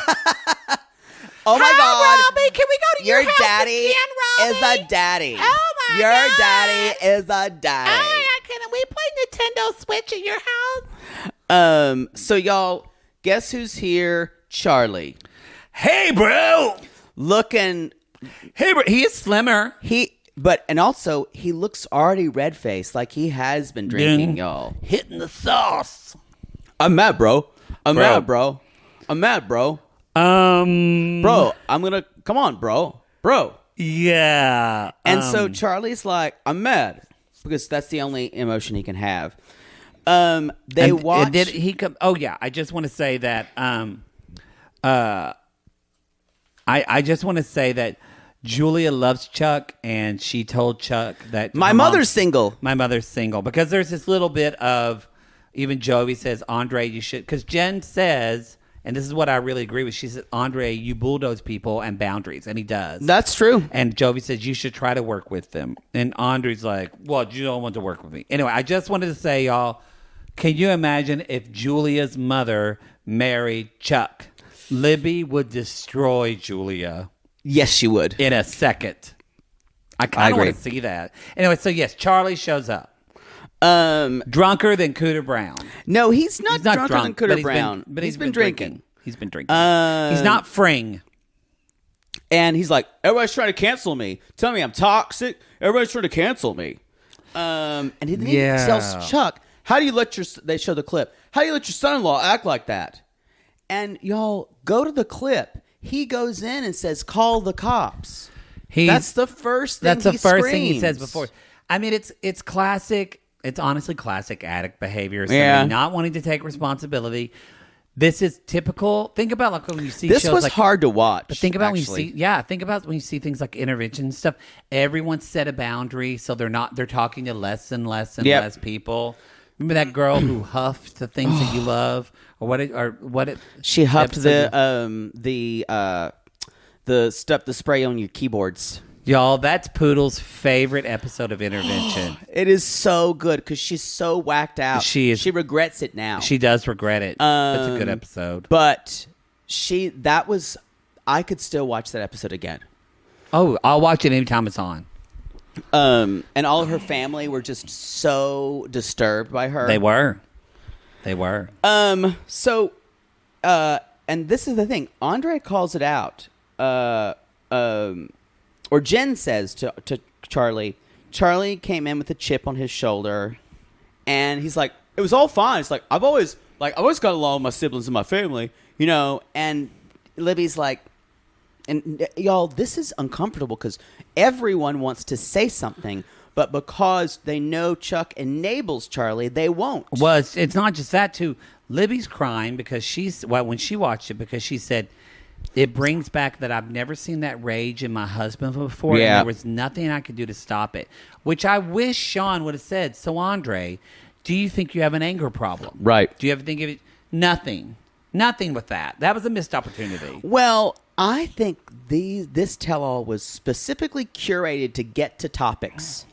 Oh my God! Robbie, can we go to your house daddy again, Robbie? is a daddy. Oh my Your God. daddy is a daddy. Oh my God, can we play Nintendo Switch at your house? So y'all, guess who's here? Charlie. Hey, bro. Looking, Hey, bro. He is slimmer. and also he looks already red faced, like he has been drinking, y'all. Hitting the sauce. I'm mad, bro. I'm Bro. mad, bro. I'm mad, bro. Bro, I'm gonna come on, bro. Yeah. And so Charlie's like, I'm mad because that's the only emotion he can have. They watch. And did he come? Oh yeah. I just want to say that. I just want to say that Julia loves Chuck, and she told Chuck that My her mother's single. My mother's single because there's this little bit of even Jovi says, Andrei, you should, because Jen says, and this is what I really agree with. She said, Andrei, you bulldoze people and boundaries, and he does. That's true. And Jovi says, you should try to work with them. And Andre's like, well, you don't want to work with me. Anyway, I just wanted to say, y'all, can you imagine if Julia's mother married Chuck? Libby would destroy Julia Yes, she would. in a second. I kind of agree. want to see that. Anyway, so yes, Charlie shows up. Drunker than Cooter Brown. No, he's not, He's not drunker drunk, than but Cooter Brown. but he's been drinking. He's been drinking. He's not Fring. And he's like, everybody's trying to cancel me. Tell me I'm toxic. Everybody's trying to cancel me. And then he tells Chuck, how do you let they show the clip. How do you let your son-in-law act like that? And y'all, go to the clip. He goes in and says, call the cops. That's the first thing That's the he first thing he screams. says before. I mean, it's classic. It's honestly classic addict behavior. Yeah. Not wanting to take responsibility. This is typical. Think about like when you see This shows was like, hard to watch. But think about actually. think about when you see things like intervention and stuff. Everyone set a boundary, so they're talking to less and less and Yep. less people. Remember that girl who huffed the things that you love, She huffed episode the stuff, the spray on your keyboards. y'all. That's Poodle's favorite episode of Intervention. It is so good because she's so whacked out. She is. She regrets it now. She does regret it. That's a good episode. But I could still watch that episode again. Oh, I'll watch it anytime it's on. And all of her family were just so disturbed by her. They were. So, and this is the thing. Andrei calls it out. Or Jen says to Charlie, Charlie came in with a chip on his shoulder, and he's like, it was all fine. It's like, I've always got along with my siblings and my family, you know, and Libby's like, and y'all, this is uncomfortable because everyone wants to say something, but because they know Chuck enables Charlie, they won't. Well, it's not just that, too. Libby's crying because when she watched it, because she said, it brings back that I've never seen that rage in my husband before, and there was nothing I could do to stop it, which I wish Sean would have said. So, Andre, do you think you have an anger problem? Right. Do you ever think of it? Nothing. Nothing with that. That was a missed opportunity. Well, I think this tell-all was specifically curated to get to topics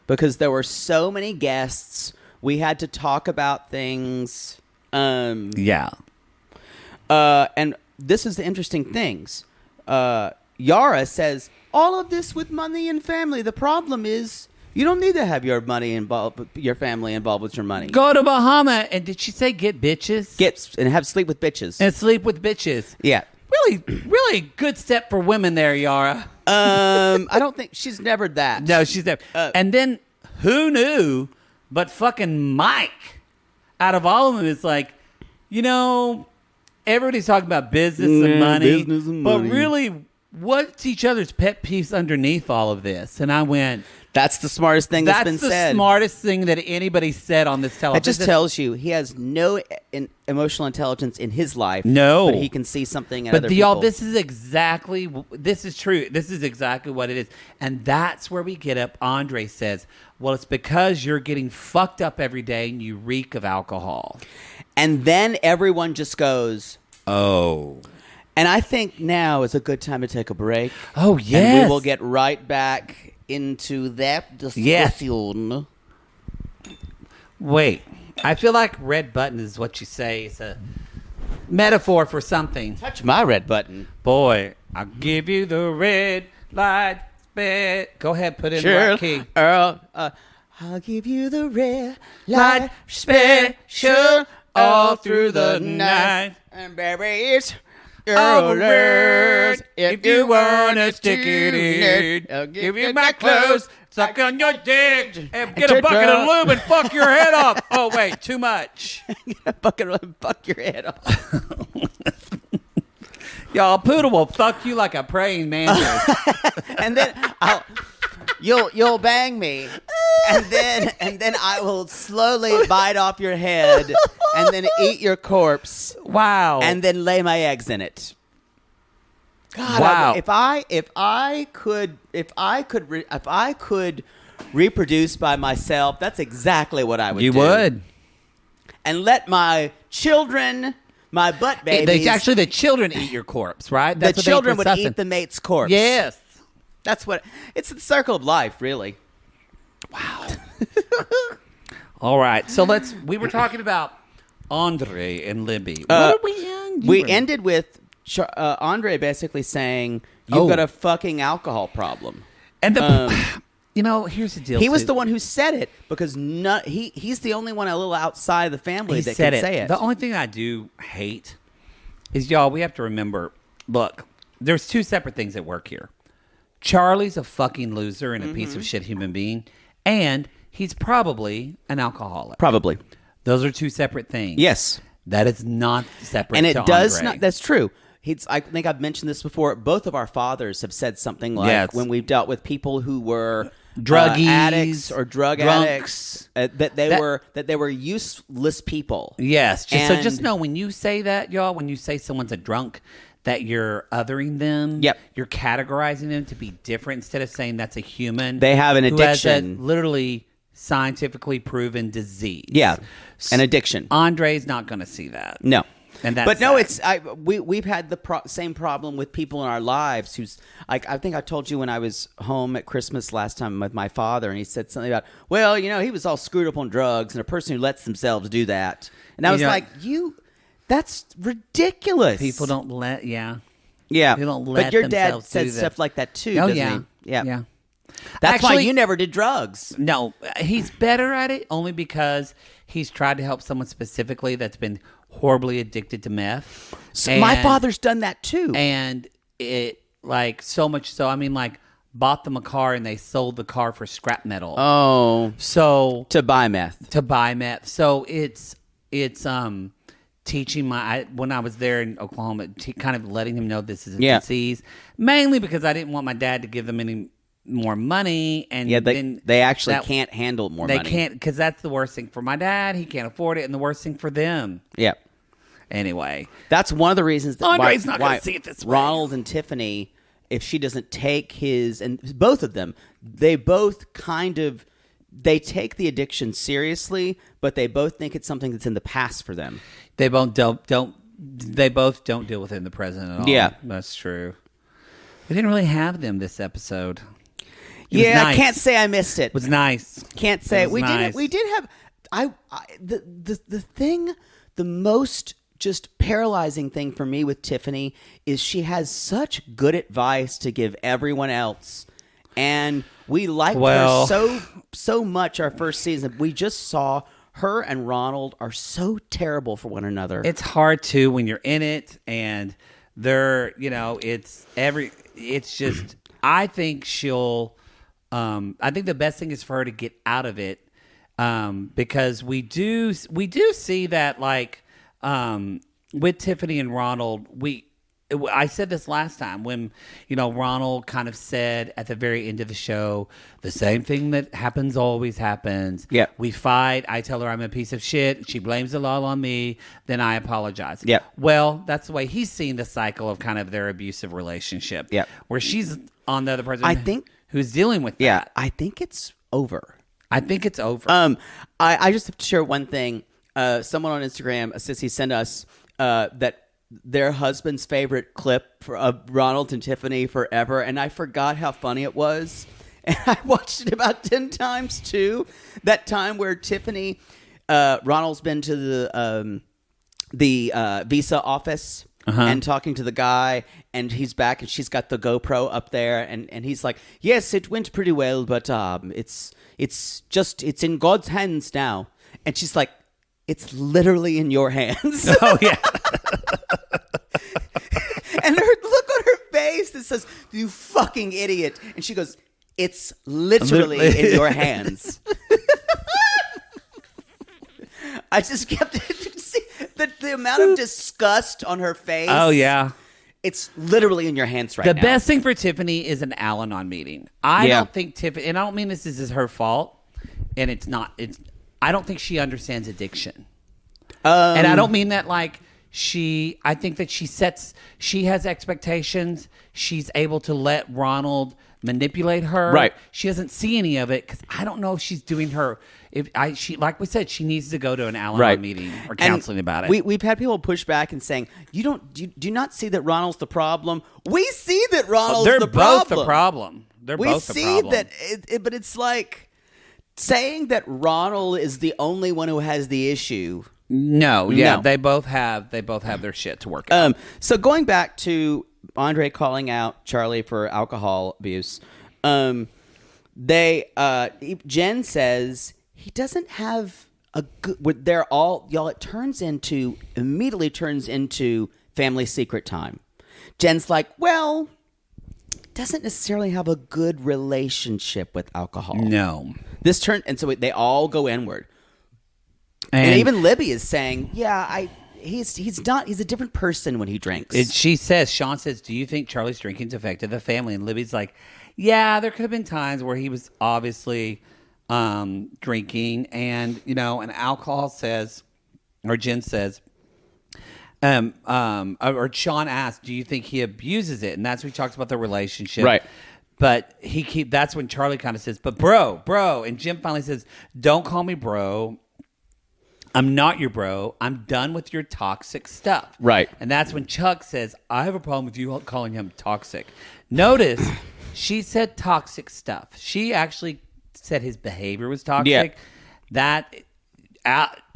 because there were so many guests. We had to talk about things. Yeah. And this is the interesting things. Yara says, all of this with money and family. The problem is you don't need to have your family involved with your money. Go to Bahama, and did she say get bitches? And have sleep with bitches. And sleep with bitches. Yeah. Really, really good step for women there, Yara. I don't think she's never that. No, she's never. And then who knew? But fucking Mike, out of all of them, is like, everybody's talking about business and money, but really, what's each other's pet peeves underneath all of this? And I went, that's the smartest thing that's been said. That's the smartest thing that anybody said on this television. It just tells you he has no emotional intelligence in his life. No. But he can see something in other people. Y'all, this is true. This is exactly what it is. And that's where we get up. Andre says, well, it's because you're getting fucked up every day and you reek of alcohol. And then everyone just goes, oh. And I think now is a good time to take a break. Oh, yes. And we will get right back into that discussion. Yes. Wait. I feel like red button is what you say. It's a metaphor for something. Touch my red button. Boy, I'll give you the red light. Go ahead, put in the right key. Earl, I'll give you the red light special all through the night. And baby, it's yours. If you wanna stick it in, I'll give you my clothes, suck on your dick, and get a bucket of lube and fuck your head off. Oh wait, too much. Get a bucket of lube and fuck your head off. Y'all, Poodle will fuck you like a praying mantis. And then you'll bang me, and then I will slowly bite off your head, and then eat your corpse. Wow! And then lay my eggs in it. God, wow! If I could reproduce by myself, that's exactly what I would do. You would, and let my children. My butt babies. Actually, the children eat your corpse, right? That's the children would eat the mate's corpse. Yes. That's what... It's the circle of life, really. Wow. All right. So we were talking about Andre and Libby. What did we end? We ended with Andre basically saying, you've got a fucking alcohol problem. And here's the deal. He was the one who said it because he's the only one a little outside the family that can say it. The only thing I do hate is, y'all, we have to remember, look, there's two separate things at work here. Charlie's a fucking loser and a piece of shit human being, and he's probably an alcoholic. Probably. Those are two separate things. Yes. That is not separate and it to does Andre. not. That's true. I think I've mentioned this before. Both of our fathers have said something like when we've dealt with people who were druggies, addicts or drunks, addicts, that they were useless people. Yes. So just know when you say that, y'all, when you say someone's a drunk, that you're othering them. Yep. You're categorizing them to be different instead of saying that's a human. They have an who has addiction. a literally scientifically proven disease. Yeah. An addiction. Andre's not going to see that. No. And that's but no, sad. we've had the same problem with people in our lives who's like, I think I told you when I was home at Christmas last time with my father, and he said something about, well, he was all screwed up on drugs and a person who lets themselves do that. And I was like, that's ridiculous. People don't let, Yeah. People don't let but your dad themselves said do this. stuff like that too, Oh, doesn't yeah. he? Yeah. Yeah. That's why Actually, you never did drugs. No, he's better at it only because he's tried to help someone specifically that's been horribly addicted to meth. So my father's done that too. And it, so much so, bought them a car and they sold the car for scrap metal. Oh. So. To buy meth. So it's teaching when I was there in Oklahoma, kind of letting him know this is a disease. Mainly because I didn't want my dad to give them any more money, and Yeah, then they actually can't handle more money. They can't, because that's the worst thing for my dad. He can't afford it, and the worst thing for them. Yeah. Anyway, that's one of the reasons that Andrei's not going to see it this way. Ronald and Tiffany, if she doesn't take his, and both of them, they both kind of, they take the addiction seriously, but they both think it's something that's in the past for them. They both don't. They both don't deal with it in the present at all. Yeah, that's true. We didn't really have them this episode. Yeah, nice. I can't say I missed it. It was nice. Can't say we did. We did have. The thing, the most just paralyzing thing for me with Tiffany is she has such good advice to give everyone else, and we liked her so much our first season. We just saw her and Ronald are so terrible for one another. It's hard too when you're in it, and they're it's just. I think she'll. I think the best thing is for her to get out of it, because we do see that, like, with Tiffany and Ronald, I said this last time when, Ronald kind of said at the very end of the show, the same thing that always happens. Yeah. We fight. I tell her I'm a piece of shit. She blames it all on me. Then I apologize. Yeah. Well, that's the way he's seen the cycle of kind of their abusive relationship. Yeah. Where she's on the other person. I think who's dealing with that. Yeah, I think it's over. I think it's over. I just have to share one thing. Someone on Instagram, a sissy, sent us that their husband's favorite clip of Ronald and Tiffany forever, and I forgot how funny it was. And I watched it about 10 times too. That time where Tiffany, Ronald's been to the visa office. And talking to the guy, and he's back, and she's got the GoPro up there, and he's like, "Yes, it went pretty well, but it's in God's hands now." And she's like, "It's literally in your hands." Oh yeah. And her look on her face that says, "You fucking idiot," and she goes, "It's literally in your hands." I just kept the amount of disgust on her face. Oh yeah. It's literally in your hands right now. now. The best thing for Tiffany is an Al-Anon meeting. I don't think Tiffany, and I don't mean this is her fault, and it's not. I don't think she understands addiction, and I don't mean that like I think that she has expectations. She's able to let Ronald manipulate her. Right. She doesn't see any of it because I don't know if she's doing her. She like we said, she needs to go to an Al-Anon meeting or counseling about it. We've had people push back and saying, do you not see that Ronald's the problem? We see that Ronald's the problem. They're both the problem. We see that, but it's like saying that Ronald is the only one who has the issue. No, they both have their shit to work out. So going back to Andrei calling out Charlie for alcohol abuse, Jen says he doesn't have a good. They're all y'all. It immediately turns into family secret time. Jen's like, well, doesn't necessarily have a good relationship with alcohol. No, and so they all go inward. And even Libby is saying, yeah, he's a different person when he drinks. Sean says, do you think Charlie's drinking's affected the family? And Libby's like, yeah, there could have been times where he was obviously drinking, and and alcohol says, or Jen says, or Sean asked, do you think he abuses it? And that's when he talks about the relationship. Right. But that's when Charlie kind of says, but bro, and Jim finally says, don't call me bro. I'm not your bro. I'm done with your toxic stuff. Right. And that's when Chuck says, I have a problem with you calling him toxic. Notice, she said toxic stuff. She actually said his behavior was toxic. Yeah.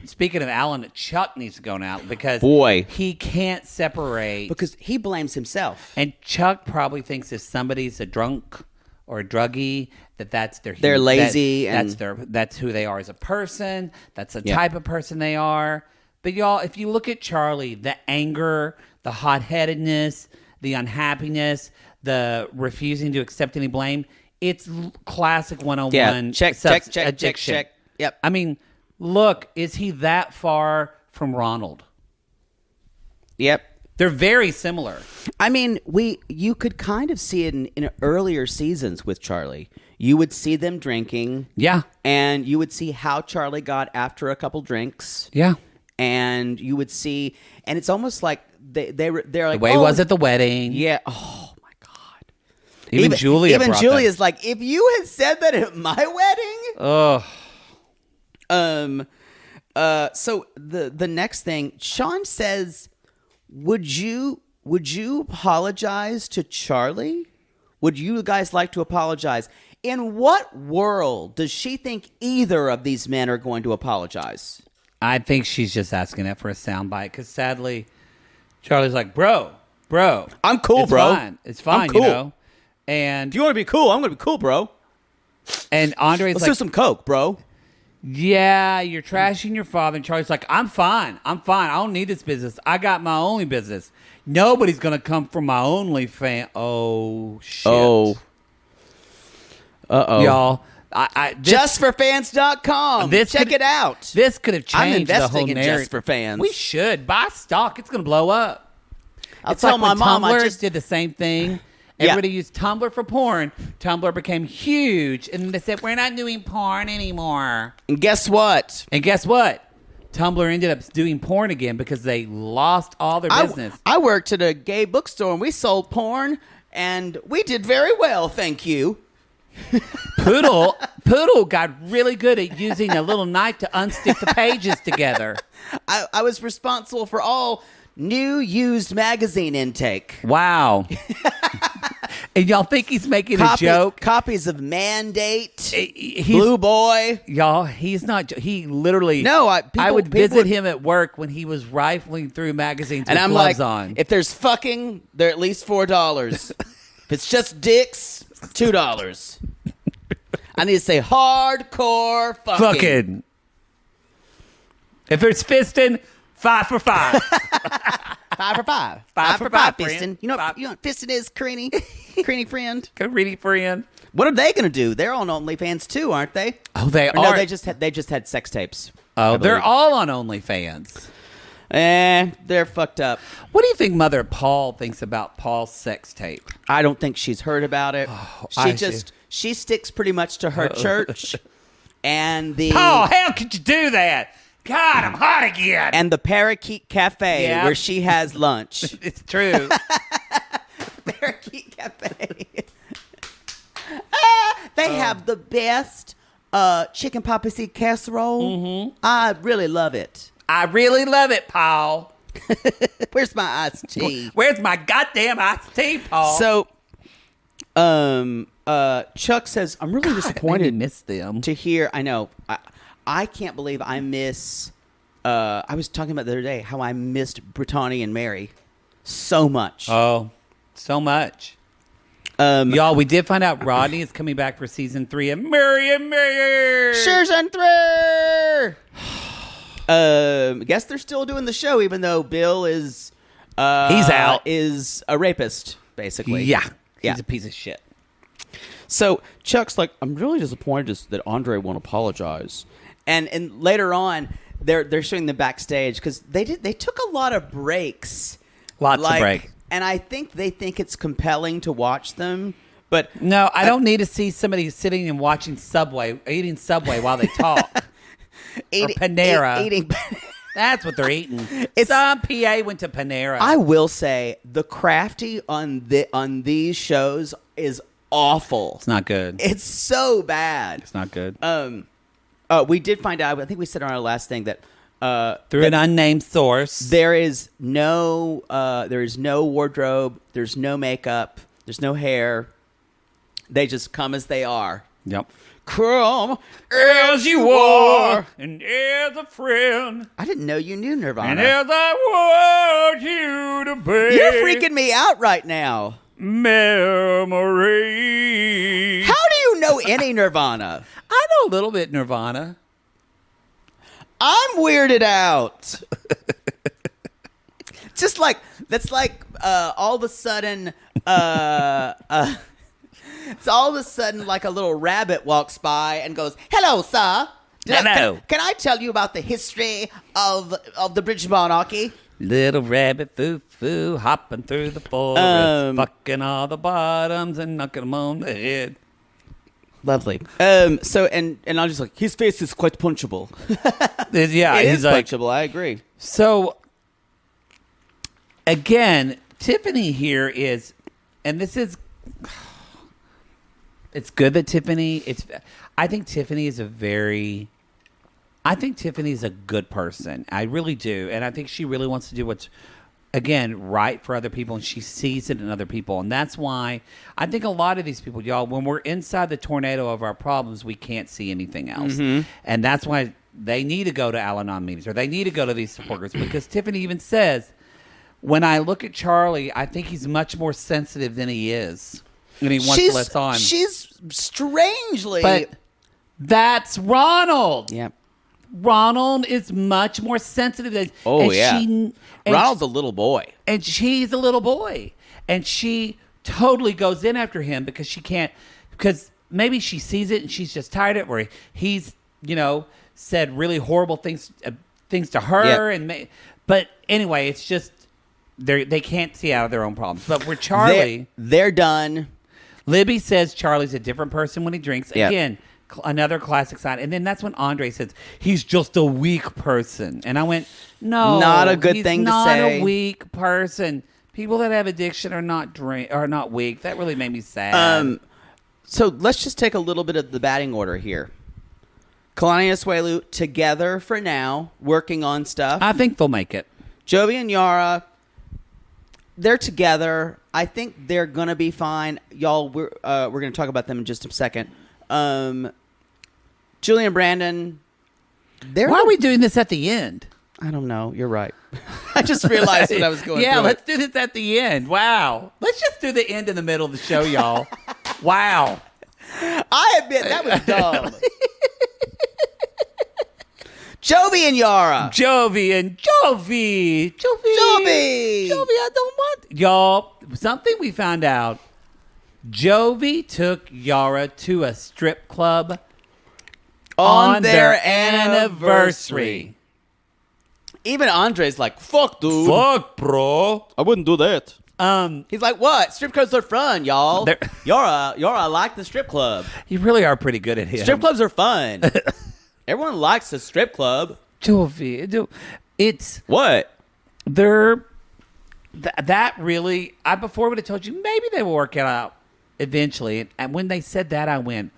Speaking of Alan, Chuck needs to go now because he can't separate. Because he blames himself. And Chuck probably thinks if somebody's a drunk or a druggie, they're lazy, that's who they are as a person. That's the type of person they are. But y'all, if you look at Charlie, the anger, the hot-headedness, the unhappiness, the refusing to accept any blame, it's classic 101. Yeah, check. Yep. I mean, look, is he that far from Ronald? Yep. They're very similar. I mean, you could kind of see it in earlier seasons with Charlie. You would see them drinking. Yeah. And you would see how Charlie got after a couple drinks. Yeah. And you would see, and it's almost like they're like, The way it was at the wedding. Yeah. Oh my God. Even Julia. Even Julia's like, if you had said that at my wedding. Oh. So the next thing, Sean says, would you apologize to Charlie? Would you guys like to apologize? In what world does she think either of these men are going to apologize? I think she's just asking it for a soundbite because sadly, Charlie's like, bro, I'm cool, it's bro. Fine. It's fine, I'm cool. you know. And If you want to be cool, I'm going to be cool, bro. and Andre's Let's like, do some coke, bro. yeah, you're trashing your father. And Charlie's like, I'm fine. I don't need this business. I got my only business. Nobody's gonna come from my only fan. Oh shit. Oh. Uh-oh. Y'all. JustForFans.com. Check it out. This could have I'm changed the whole investing in narrative. Just for Fans. We should buy stock. It's going to blow up. I'll It's tell like my when mom I Tumblr just did the same thing. Yeah. Everybody used Tumblr for porn. Tumblr became huge, and they said we're not doing porn anymore. And guess what? And guess what? Tumblr ended up doing porn again because they lost all their business. I worked at a gay bookstore and we sold porn and we did very well, thank you. Poodle got really good at using a little knife to unstick the pages together. I was responsible for all new used magazine intake. Wow. And y'all think he's making a joke? Copies of Mandate, He's, Blue Boy. Y'all, he's not. He literally. No, I would visit him at work when he was rifling through magazines and with I'm gloves like, on. if there's fucking, they're at least $4. If it's just dicks, $2. I need to say hardcore fucking. If there's fisting, 5 for 5. 5 for 5. 5 for 5, fisting. friend. You know what fisting is, Creanie? Creanie friend. Go reading friend. What are they going to do? They're on OnlyFans too, aren't they? Oh, they Or are. No, they just had sex tapes. Oh, I they're believe. all on OnlyFans. They're fucked up. What do you think Mother Paul thinks about Paul's sex tape? I don't think she's heard about it. I She sticks pretty much to her church and the Paul, how could you do that? God, I'm hot again. and the Parakeet Cafe Yeah. where she has lunch. It's true. Parakeet Cafe. They have the best chicken poppy seed casserole. Mm-hmm. I really love it. I really love it, Paul. Where's my iced tea? Where's my goddamn iced tea, Paul? So, Chuck says, I'm really disappointed miss them. to hear. I know. I can't believe I miss. I was talking about the other day how I missed Brittany and Mary so much. Oh, so much. Y'all, we did find out Rodney is coming back for season 3 of Mary and Mary. Season 3. Guess they're still doing the show, even though Bill is he's out. Is a rapist, basically. Yeah, Yeah. he's a piece of shit. So Chuck's like, I'm really disappointed that Andrei won't apologize. And later on, they're showing them backstage because they took a lot of breaks. Lots of break. And I think they think it's compelling to watch them. But No, I don't need to see somebody sitting and watching eating Subway while they talk. Or Panera. Eating. That's what they're eating. It's- Some PA went to Panera. I will say the crafty on these shows is awful. It's not good. It's so bad. It's not good. We did find out. I think we said on our last thing that Through an unnamed source. there is no wardrobe. There's no makeup. There's no hair. They just come as they are. Yep. Come As you are, and as a friend, I didn't know you knew and Nirvana. as I want you to be. You're freaking me out right now. Memory. How do you know any Nirvana? I know a little bit Nirvana. I'm weirded out. Just like that's like all of a sudden it's all of a sudden like a little rabbit walks by and goes, "Hello, sir. Hello. Can I tell you about the history of the British monarchy?" Little rabbit foo-foo hopping through the forest, fucking all the bottoms and knocking them on the head. Lovely. So and I'm just like, his face is quite punchable. Yeah, It he's is like, punchable. I agree. So, again, Tiffany here is, and this is, it's good that Tiffany, I think Tiffany is a good person. I really do. And I think she really wants to do what's, again, right for other people, and she sees it in other people. And that's why I think a lot of these people, y'all, when we're inside the tornado of our problems, we can't see anything else. Mm-hmm. And that's why they need to go to Al-Anon meetings, or they need to go to these support groups, because Tiffany even says, when I look at Charlie, I think he's much more sensitive than he is. And he wants to let on. She's strangely... But that's Ronald. Yep. Ronald is much more sensitive than... Ronald's a little boy. And she's a little boy. And she totally goes in after him because she can't... Because maybe she sees it and she's just tired of it, where he's, said really horrible things to her. Yep. But anyway, it's just... They can't see out of their own problems. But with Charlie... They're done. Libby says Charlie's a different person when he drinks. Yep. Again... Another classic sign. And then that's when Andrei says, he's just a weak person. And I went, no. Not a good thing to say. Not a weak person. People that have addiction are not weak. That really made me sad. So let's just take a little bit of the batting order here. Kalani and Asuelu together for now, working on stuff. I think they'll make it. Jovi and Yara, they're together. I think they're going to be fine. Y'all, we're going to talk about them in just a second. Julie and Brandon. Why are we doing this at the end? I don't know. You're right. I just realized what I was going through. Yeah, let's do this at the end. Wow. Let's just do the end in the middle of the show, y'all. Wow. I admit, that was dumb. Jovi and Yara. Jovi, I don't want... Y'all, something we found out. Jovi took Yara to a strip club on their anniversary. Even Andrei's like, fuck, dude. Fuck, bro. I wouldn't do that. He's like, what? Strip clubs are fun, y'all. Yara like the strip club. You really are pretty good at him. Strip clubs are fun. Everyone likes a strip club. Jovi, it's... What? They're... That really... I before would have told you, maybe they will work it out eventually. And when they said that, I went,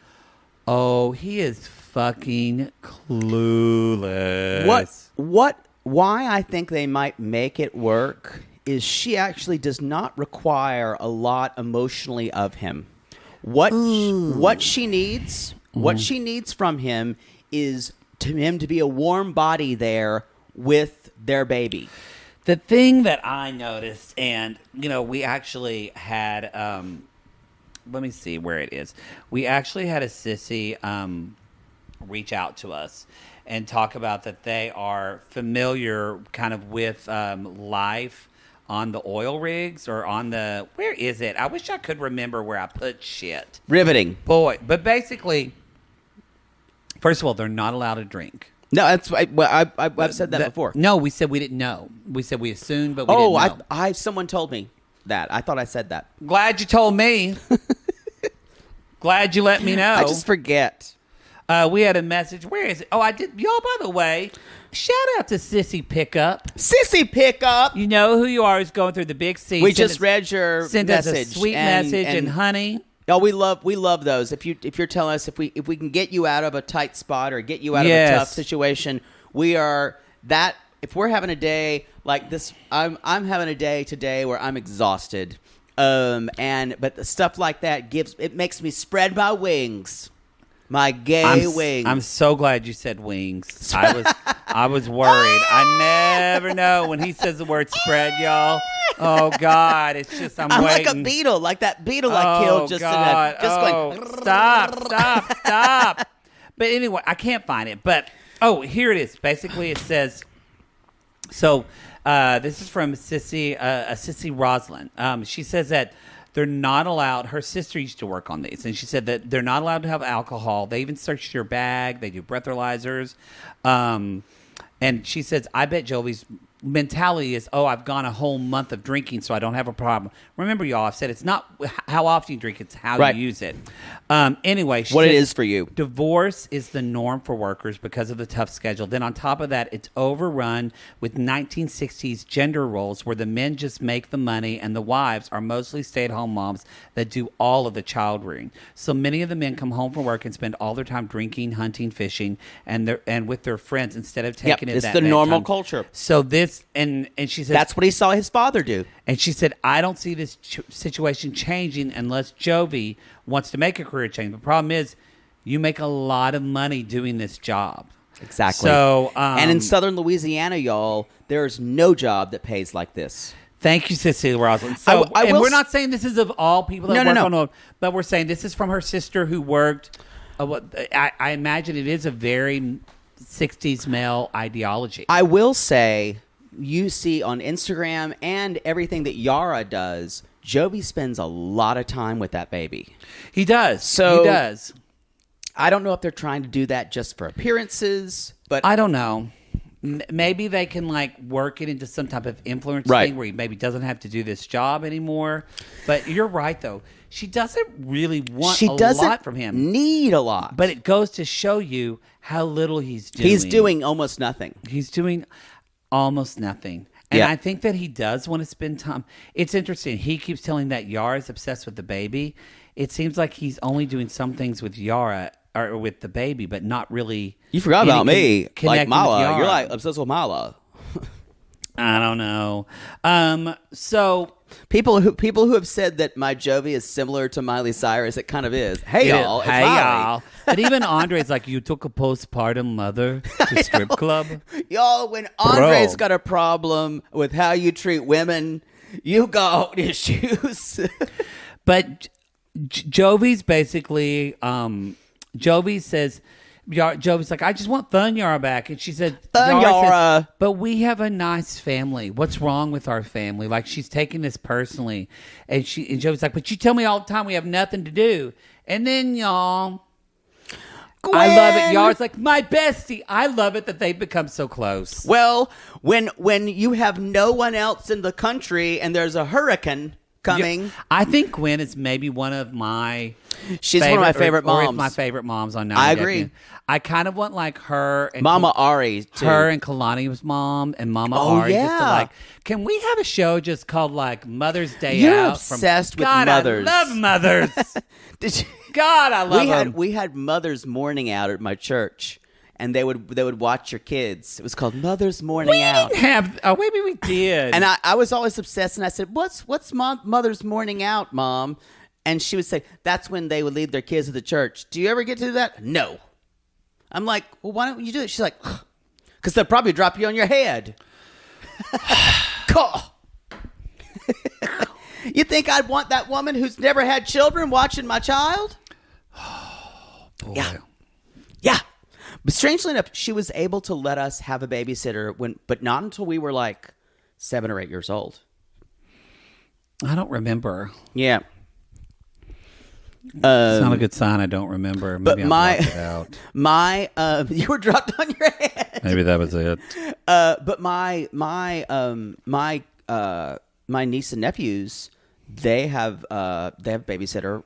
oh, he is fucking clueless. Why I think they might make it work is she actually does not require a lot emotionally of him. What she needs from him is him to be a warm body there with their baby. The thing that I noticed, and, we actually had, let me see where it is. We actually had a sissy reach out to us and talk about that they are familiar kind of with life on the oil rigs or on the, where is it? I wish I could remember where I put shit. Riveting. Boy, but basically, first of all, they're not allowed to drink. No, that's I've said that before. No, we said we didn't know. We said we assumed, but we didn't know. Someone told me that. I thought I said that. Glad you told me. Glad you let me know. I just forget. We had a message. Where is it? Oh, I did. Y'all, by the way, shout out to Sissy Pickup. Sissy Pickup. You know who you are. Is going through the big C. We just read your send message. Us a sweet message and honey. Y'all, we love those. If you're telling us if we can get you out of a tight spot or get you out of a tough situation, we are that. If we're having a day like this, I'm having a day today where I'm exhausted. But the stuff like that makes me spread my wings. My gay wings. I'm so glad you said wings. I was worried. I never know when he says the word spread, y'all. Oh God, it's just I'm waiting. Like a beetle, like that beetle I killed just God. Going. Stop. But anyway, I can't find it. But here it is. Basically, it says. So this is from Sissy Roslin. She says that they're not allowed. Her sister used to work on these, and she said that they're not allowed to have alcohol. They even search your bag. They do breathalyzers. And she says, I bet Jovi's mentality is, oh, I've gone a whole month of drinking, so I don't have a problem. Remember, y'all, I've said it's not how often you drink, it's how Right. you use it. Anyway, she What said it is for you. divorce is the norm for workers because of the tough schedule. Then on top of that, it's overrun with 1960s gender roles where the men just make the money and the wives are mostly stay-at-home moms that do all of the child rearing. So many of the men come home from work and spend all their time drinking, hunting, fishing, and with their friends instead of taking it it's that the normal time. culture. So this, and she said, That's what he saw his father do. and she said, I don't see this situation changing unless Jovi wants to make a career change. The problem is, you make a lot of money doing this job. Exactly. So, and in southern Louisiana, y'all, there's no job that pays like this. Thank you, Cecilia Roslin. So, I and will we're not saying this is of all people that No, work no. on, but we're saying this is from her sister who worked. I imagine it is a very 60s male ideology. I will say, you see on Instagram and everything that Yara does, Jovi spends a lot of time with that baby. He does. So- he does. I don't know if they're trying to do that just for appearances, but I don't know. Maybe they can like work it into some type of influence Right. thing where he maybe doesn't have to do this job anymore. But you're right, though. She doesn't really want she a doesn't lot from him. need a lot. But it goes to show you how little he's doing. he's doing almost nothing. He's doing almost nothing. And Yeah. I think that he does want to spend time. It's interesting. He keeps telling that Yara's obsessed with the baby. It seems like he's only doing some things with Yara or with the baby, but not really. You forgot any about me, like connecting with Mala. Yara. You're like obsessed with Mala. I don't know. So People who have said that my Jovi is similar to Miley Cyrus, it kind of is. Hey y'all, it's hey Miley. y'all. But even Andre's like, you took a postpartum mother to strip club. Y'all, when Andre's got a problem with how you treat women, you got issues. But Jovi's basically, Jovi says, Jovi's like, I just want Fun Yara back. And she said, Fun Yara. says, but we have a nice family. What's wrong with our family? Like, she's taking this personally. And Jovi's like, but you tell me all the time we have nothing to do. And then, y'all, I love it. Yara's like, my bestie. I love it that they've become so close. Well, when you have no one else in the country and there's a hurricane coming, I think Gwen is maybe one of my she's one of my favorite or moms. my favorite moms on 90 I agree. Day. I kind of want like her and Mama Ari too. her and Kalani's mom and Mama Oh, Ari. Just to yeah. like, can we have a show just called like Mother's Day You're Out? obsessed with God, mothers. I love mothers. Did you? God, I love them. We had Mother's Morning Out at my church, and they would watch your kids. It was called Mother's Morning We Out. didn't have. Oh, maybe we did. And I was always obsessed, and I said, "What's Mother's Morning Out, Mom?" And she would say, "That's when they would leave their kids at the church." Do you ever get to do that? No. I'm like, well, why don't you do it? She's like, because they'll probably drop you on your head. Cool. You think I'd want that woman who's never had children watching my child? Boy. Yeah. But strangely enough, she was able to let us have a babysitter but not until we were like 7 or 8 years old. I don't remember. Yeah. It's not a good sign. I don't remember. Maybe But I blocked it out. you were dropped on your head. Maybe that was it. But my niece and nephews, they have babysitter.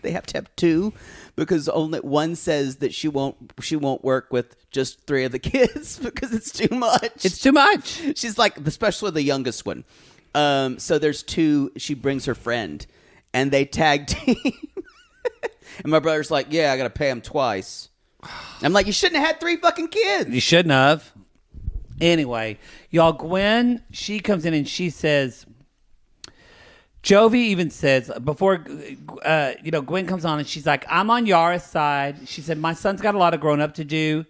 They have to have 2 because only one says that she won't work with just 3 of the kids because it's too much. It's too much. She's like, especially the youngest one. So there's 2. She brings her friend, and they tag team. And my brother's like, "Yeah, I got to pay him twice." I'm like, "You shouldn't have had 3 fucking kids." You shouldn't have. Anyway, y'all, Gwen, she comes in and she says, Jovi even says, before, Gwen comes on and she's like, I'm on Yara's side. She said, my son's got a lot of growing up to do.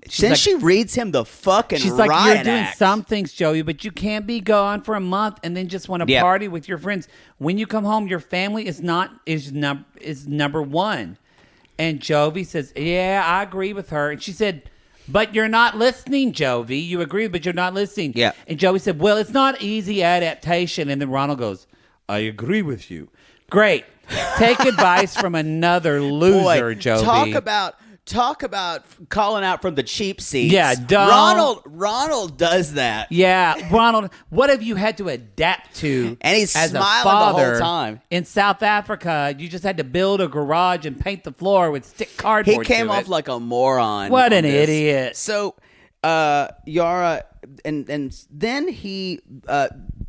She reads him the fucking She's like, riot you're doing act. some things, Joey, but you can't be gone for a month and then just want to party with your friends. When you come home, your family is number one. And Jovi says, yeah, I agree with her. And she said, but you're not listening, Jovi. You agree, but you're not listening. Yeah. And Joey said, well, it's not easy adaptation. And then Ronald goes, I agree with you. Great. Take advice from another loser, Boy, Jovi. talk about calling out from the cheap seats. Yeah, don't. Ronald does that. Yeah, Ronald, what have you had to adapt to? And he's as smiling a father the whole time. In South Africa, you just had to build a garage and paint the floor with stick cardboard. He came to off it. like a moron. What on an this. idiot. So, Yara, and then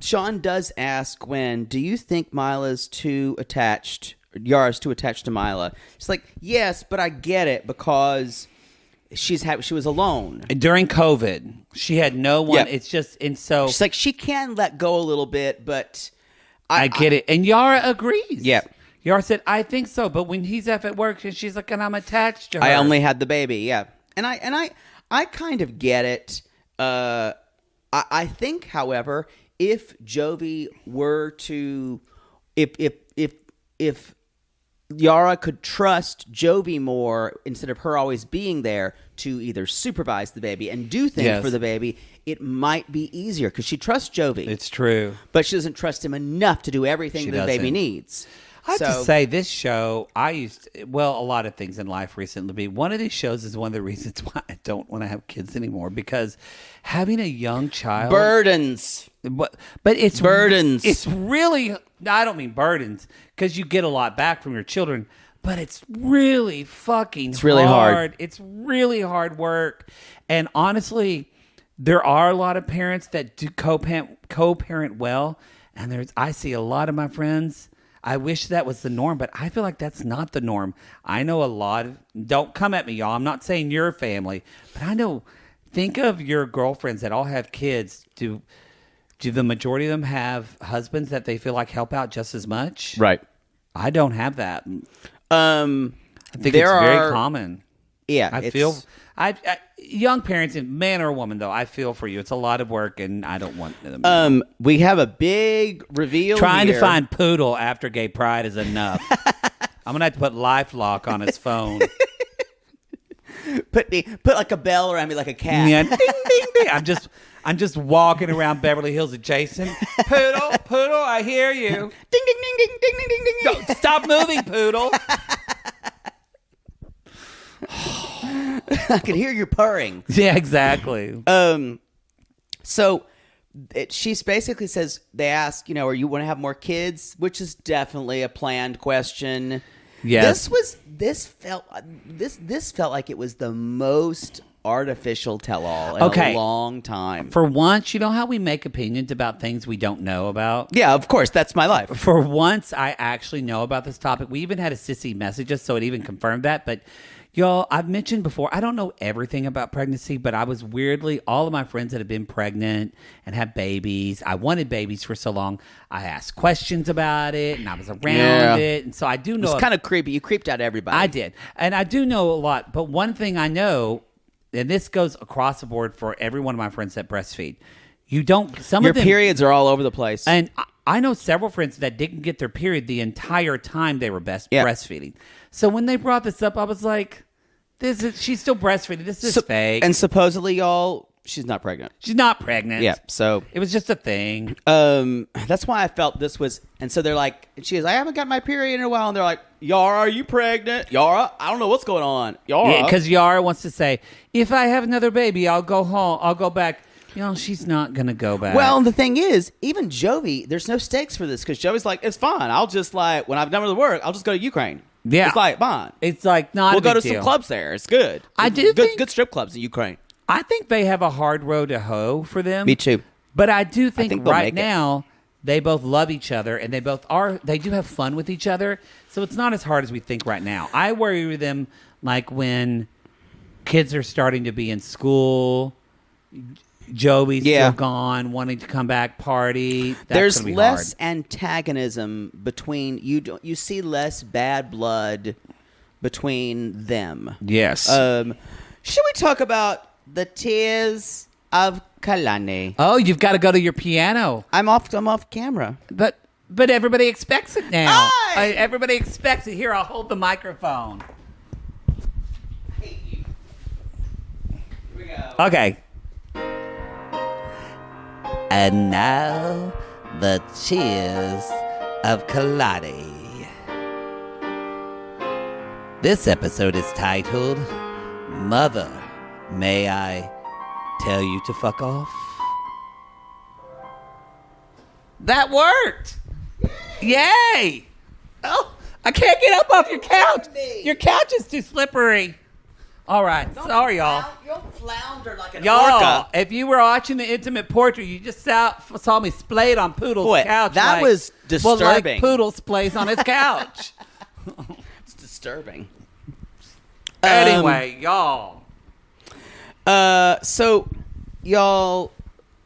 Sean does ask Gwen, do you think Yara's too attached to Mila? She's like, yes, but I get it because she was alone. During COVID, she had no one. Yeah. It's just, and so. She's like, she can let go a little bit, but I get it. And Yara agrees. Yeah. Yara said, I think so. But when he's at work and she's like, and I'm attached to her. I only had the baby. Yeah. And I kind of get it. I think, however, if Jovi were to, if Yara could trust Jovi more instead of her always being there to either supervise the baby and do things for the baby, it might be easier because she trusts Jovi. It's true. But she doesn't trust him enough to do everything the baby needs. I have to say, this show, a lot of things in life recently. One of these shows is one of the reasons why I don't want to have kids anymore, because having a young child... Burdens. But it's... Burdens. It's really... I don't mean burdens, because you get a lot back from your children, but it's really fucking hard. It's really hard. It's really hard work. And honestly, there are a lot of parents that do co-parent well, and I see a lot of my friends... I wish that was the norm, but I feel like that's not the norm. I know a lot of... Don't come at me, y'all. I'm not saying your family, but I know... Think of your girlfriends that all have kids. Do the majority of them have husbands that they feel like help out just as much? Right. I don't have that. I think it's there very are- common. Yeah. I feel... young parents, man or woman, though, I feel for you. It's a lot of work, and I don't want them. We have a big reveal Trying here. to find Poodle after gay pride is enough. I'm going to have to put LifeLock on his phone. Put like a bell around me like a cat. Yeah, ding, ding, ding. I'm just walking around Beverly Hills adjacent. Poodle, I hear you. Ding, ding, ding, ding, ding, ding, ding, ding. Go, stop moving, Poodle. I can hear you purring. Yeah, exactly. So she basically says, they ask, are you want to have more kids? Which is definitely a planned question. Yes. This felt like it was the most artificial tell-all in a long time. For once, you know how we make opinions about things we don't know about? Yeah, of course. That's my life. For once, I actually know about this topic. We even had a sissy message us, so it even confirmed that. But y'all, I've mentioned before, I don't know everything about pregnancy, but I was weirdly, all of my friends that have been pregnant and had babies, I wanted babies for so long, I asked questions about it, and I was around it, and so I do know. It's kind of creepy. You creeped out everybody. I did, and I do know a lot, but one thing I know, and this goes across the board for every one of my friends that breastfeed, your periods are all over the place. And I know several friends that didn't get their period the entire time they were breastfeeding. So when they brought this up, I was like, she's still breastfeeding. This is fake. And supposedly, y'all, she's not pregnant. She's not pregnant. Yeah, so it was just a thing. That's why I felt this was. And so they're like, she goes, I haven't got my period in a while. And they're like, Yara, are you pregnant? Yara, I don't know what's going on. Yara. Because Yara wants to say, if I have another baby, I'll go home. I'll go back. She's not going to go back. Well, the thing is, even Jovi, there's no stakes for this because Jovi's like, it's fine. I'll just when I've done with the work, I'll just go to Ukraine. Yeah. It's like, fine. It's like, not We'll a big go to deal. some clubs there. It's good. I do think... Good strip clubs in Ukraine. I think they have a hard road to hoe for them. Me too. But I do think they'll right make it. now, they both love each other, and they do have fun with each other. So it's not as hard as we think right now. I worry with them like when kids are starting to be in school, Joey's still gone, wanting to come back party. That's There's less antagonism between you see less bad blood between them. Yes. Should we talk about the tears of Kalani? Oh, you've got to go to your piano. I'm off camera. But everybody expects it now. Aye. Everybody expects it. Here, I'll hold the microphone. I hate you. Here we go. Okay. And now, the tears of Kalani. This episode is titled Mother, may I tell you to fuck off? That worked! Yay! Oh, I can't get up off your couch. Your couch is too slippery. All right, sorry, y'all. You'll flounder like an Y'all, orca. if you were watching the intimate portrait, you just saw me splayed on Poodle's Boy, couch. that was Well, like disturbing. Poodle splays on his couch. It's disturbing. Anyway, y'all. So, y'all,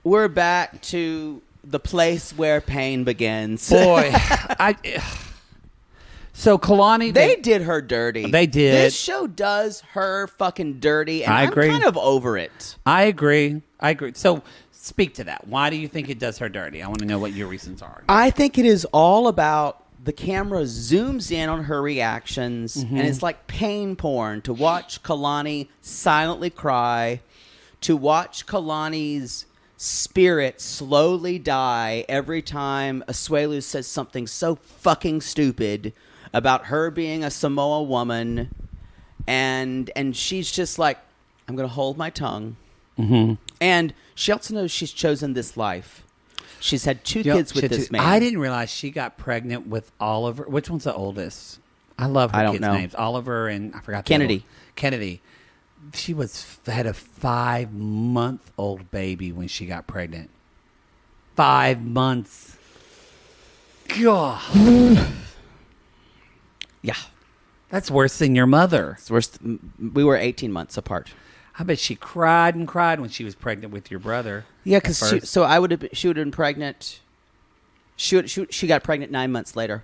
we're back to the place where pain begins. Boy, So Kalani, They did her dirty. They did. This show does her fucking dirty, and I agree. I'm kind of over it. I agree. So speak to that. Why do you think it does her dirty? I want to know what your reasons are. I think it is all about the camera zooms in on her reactions, and it's like pain porn to watch Kalani silently cry, to watch Kalani's spirit slowly die every time Asuelu says something so fucking stupid about her being a Samoa woman, and she's just like, I'm going to hold my tongue. And she also knows she's chosen this life. She's had two kids with this man. I didn't realize she got pregnant with Oliver. Which one's the oldest? I love her kids' names. Oliver and I forgot. Kennedy. Kennedy. She had a 5-month-old baby when she got pregnant. 5 months. God. Yeah. That's worse than your mother. It's worse. We were 18 months apart. I bet she cried and cried when she was pregnant with your brother. Yeah, because she would have been pregnant. She got pregnant 9 months later.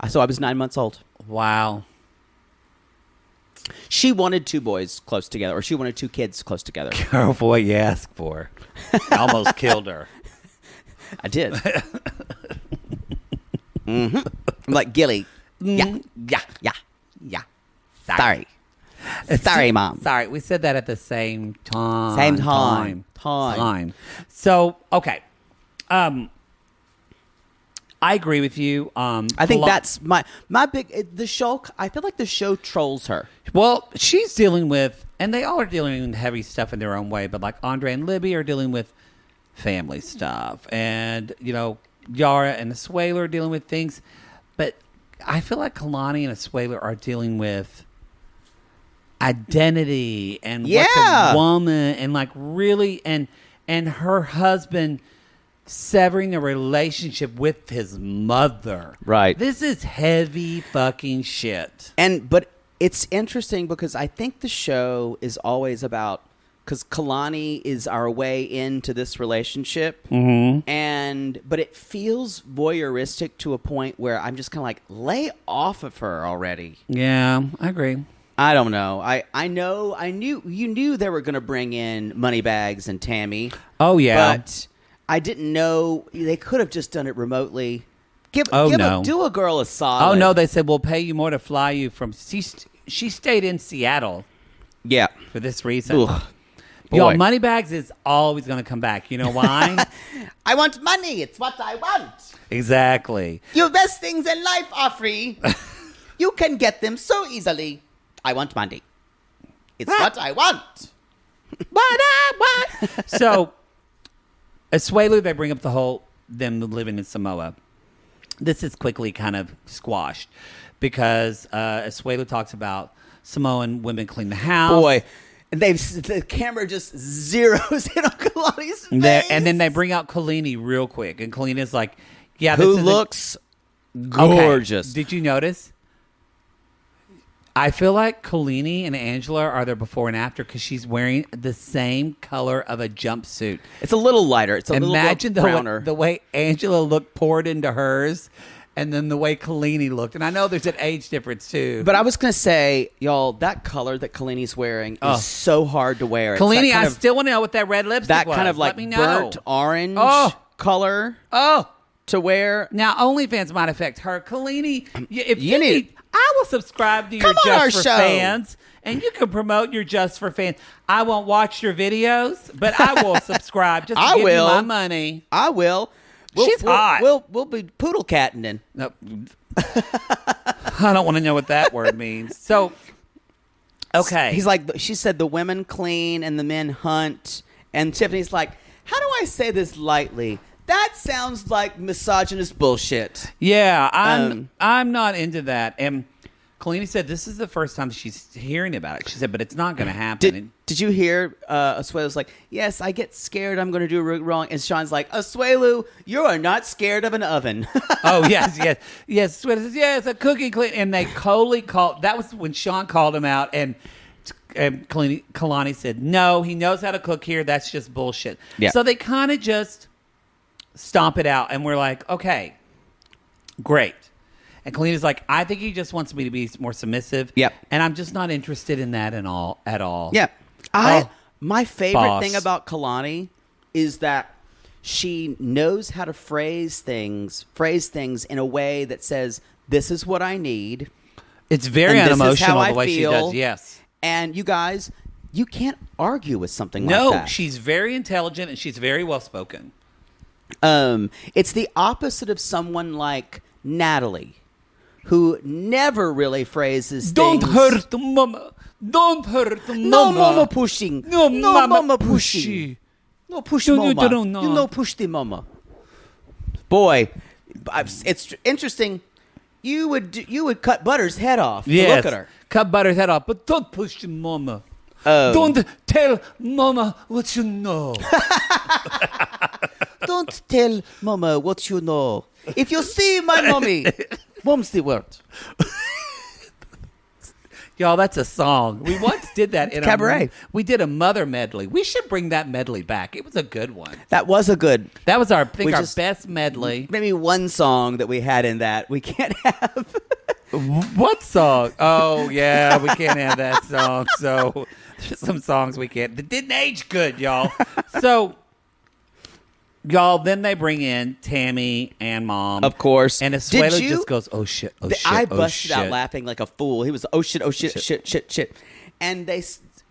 So I was 9 months old. Wow. She wanted two boys close together, or she wanted two kids close together. Careful what you ask for. I almost killed her. I did. I'm like, Gilly. Yeah. Sorry, Mom. Sorry, we said that at the same time. Same time. So, okay. I agree with you. I think that's my big. The show. I feel like the show trolls her. Well, she's dealing with, and they all are dealing with heavy stuff in their own way. But like Andrei and Libby are dealing with family stuff, and Yara and Asuelu are dealing with things. But I feel like Kalani and Asuelu are dealing with identity and what's a woman, and like really, and her husband severing a relationship with his mother. Right. This is heavy fucking shit. But it's interesting because I think the show is always about, because Kalani is our way into this relationship, but it feels voyeuristic to a point where I'm just kind of like, lay off of her already. Yeah, I agree. I don't know. You knew they were going to bring in Moneybags and Tammy. Oh yeah, but I didn't know they could have just done it remotely. Do a girl a solid. Oh no, they said we'll pay you more to fly you from. She stayed in Seattle. Yeah, for this reason. Ugh. Y'all, Moneybags is always going to come back. You know why? I want money. It's what I want. Exactly. Your best things in life are free. You can get them so easily. I want money. It's what I want. What I want. So, Asuelu, they bring up the whole them living in Samoa. This is quickly kind of squashed because Asuelu talks about Samoan women clean the house. Boy, and the camera just zeroes in on Kalani's face. And then they bring out Kalini real quick, and Kalini's like, "Yeah, who looks gorgeous." Okay. Did you notice? I feel like Kalini and Angela are there before and after because she's wearing the same color of a jumpsuit. It's a little lighter. It's a Imagine little browner. the way Angela looked poured into hers, and then the way Kalini looked. And I know there's an age difference too. But I was going to say, y'all, that color that Kalini's wearing is so hard to wear. Kalini, I still want to know what that red lipstick that was. kind of like Let me know. burnt orange color to wear. Now, OnlyFans might affect her. Kalini, if you need, I will subscribe to your Just for show. Fans, and you can promote your Just for Fans. I won't watch your videos, but I will subscribe just to give you my money. I will. She's hot. We'll be poodle catting in. Nope. I don't want to know what that word means. So, Okay. He's like, she said the women clean and the men hunt. And Tiffany's like, how do I say this lightly? That sounds like misogynist bullshit. Yeah, I'm not into that. And Kalini said this is the first time she's hearing about it. She said, but it's not going to happen. Did you hear Asuelu's like, yes, I get scared I'm going to do wrong. And Sean's like, Asuelu, you are not scared of an oven. Oh, yes. Asuelu says, yes, a cookie clean. And they totally called. That was when Sean called him out. And Kalani said, no, he knows how to cook here. That's just bullshit. Yeah. So they kind of just stomp it out. And we're like, okay, great. And Kalina's like, I think he just wants me to be more submissive. Yep. And I'm just not interested in that at all. Yeah. My favorite boss. thing about Kalani is that she knows how to phrase things in a way that says, this is what I need. It's very and this is unemotional how the way I she feel. does. Yes. And you guys, you can't argue with something like No, that. she's very intelligent and she's very well spoken. It's the opposite of someone like Natalie, who never really phrases Don't things. hurt the mama. Don't hurt the mama. No mama pushing. No mama pushy. No push You mama. don't know. You no push the mama. Boy, it's interesting. You would cut Butter's head off to look at her. Cut Butter's head off, but don't push the mama. Oh. Don't tell mama what you know. Don't tell mama what you know. If you see my mommy, mom's the word. Y'all, that's a song. We once did that in Cabaret. We did a mother medley. We should bring that medley back. It was a good one. That was a good. That was our We our just- best medley. Maybe one song that we had in that we can't have. What song? Oh, yeah, we can't have that song. So, there's some songs we can't. That didn't age good, y'all. So, y'all, then they bring in Tammy and Mom. Of course. And Did Asuelu you- just goes, oh, shit, oh, shit, I oh, busted out shit. laughing like a fool. He was, oh shit, shit. And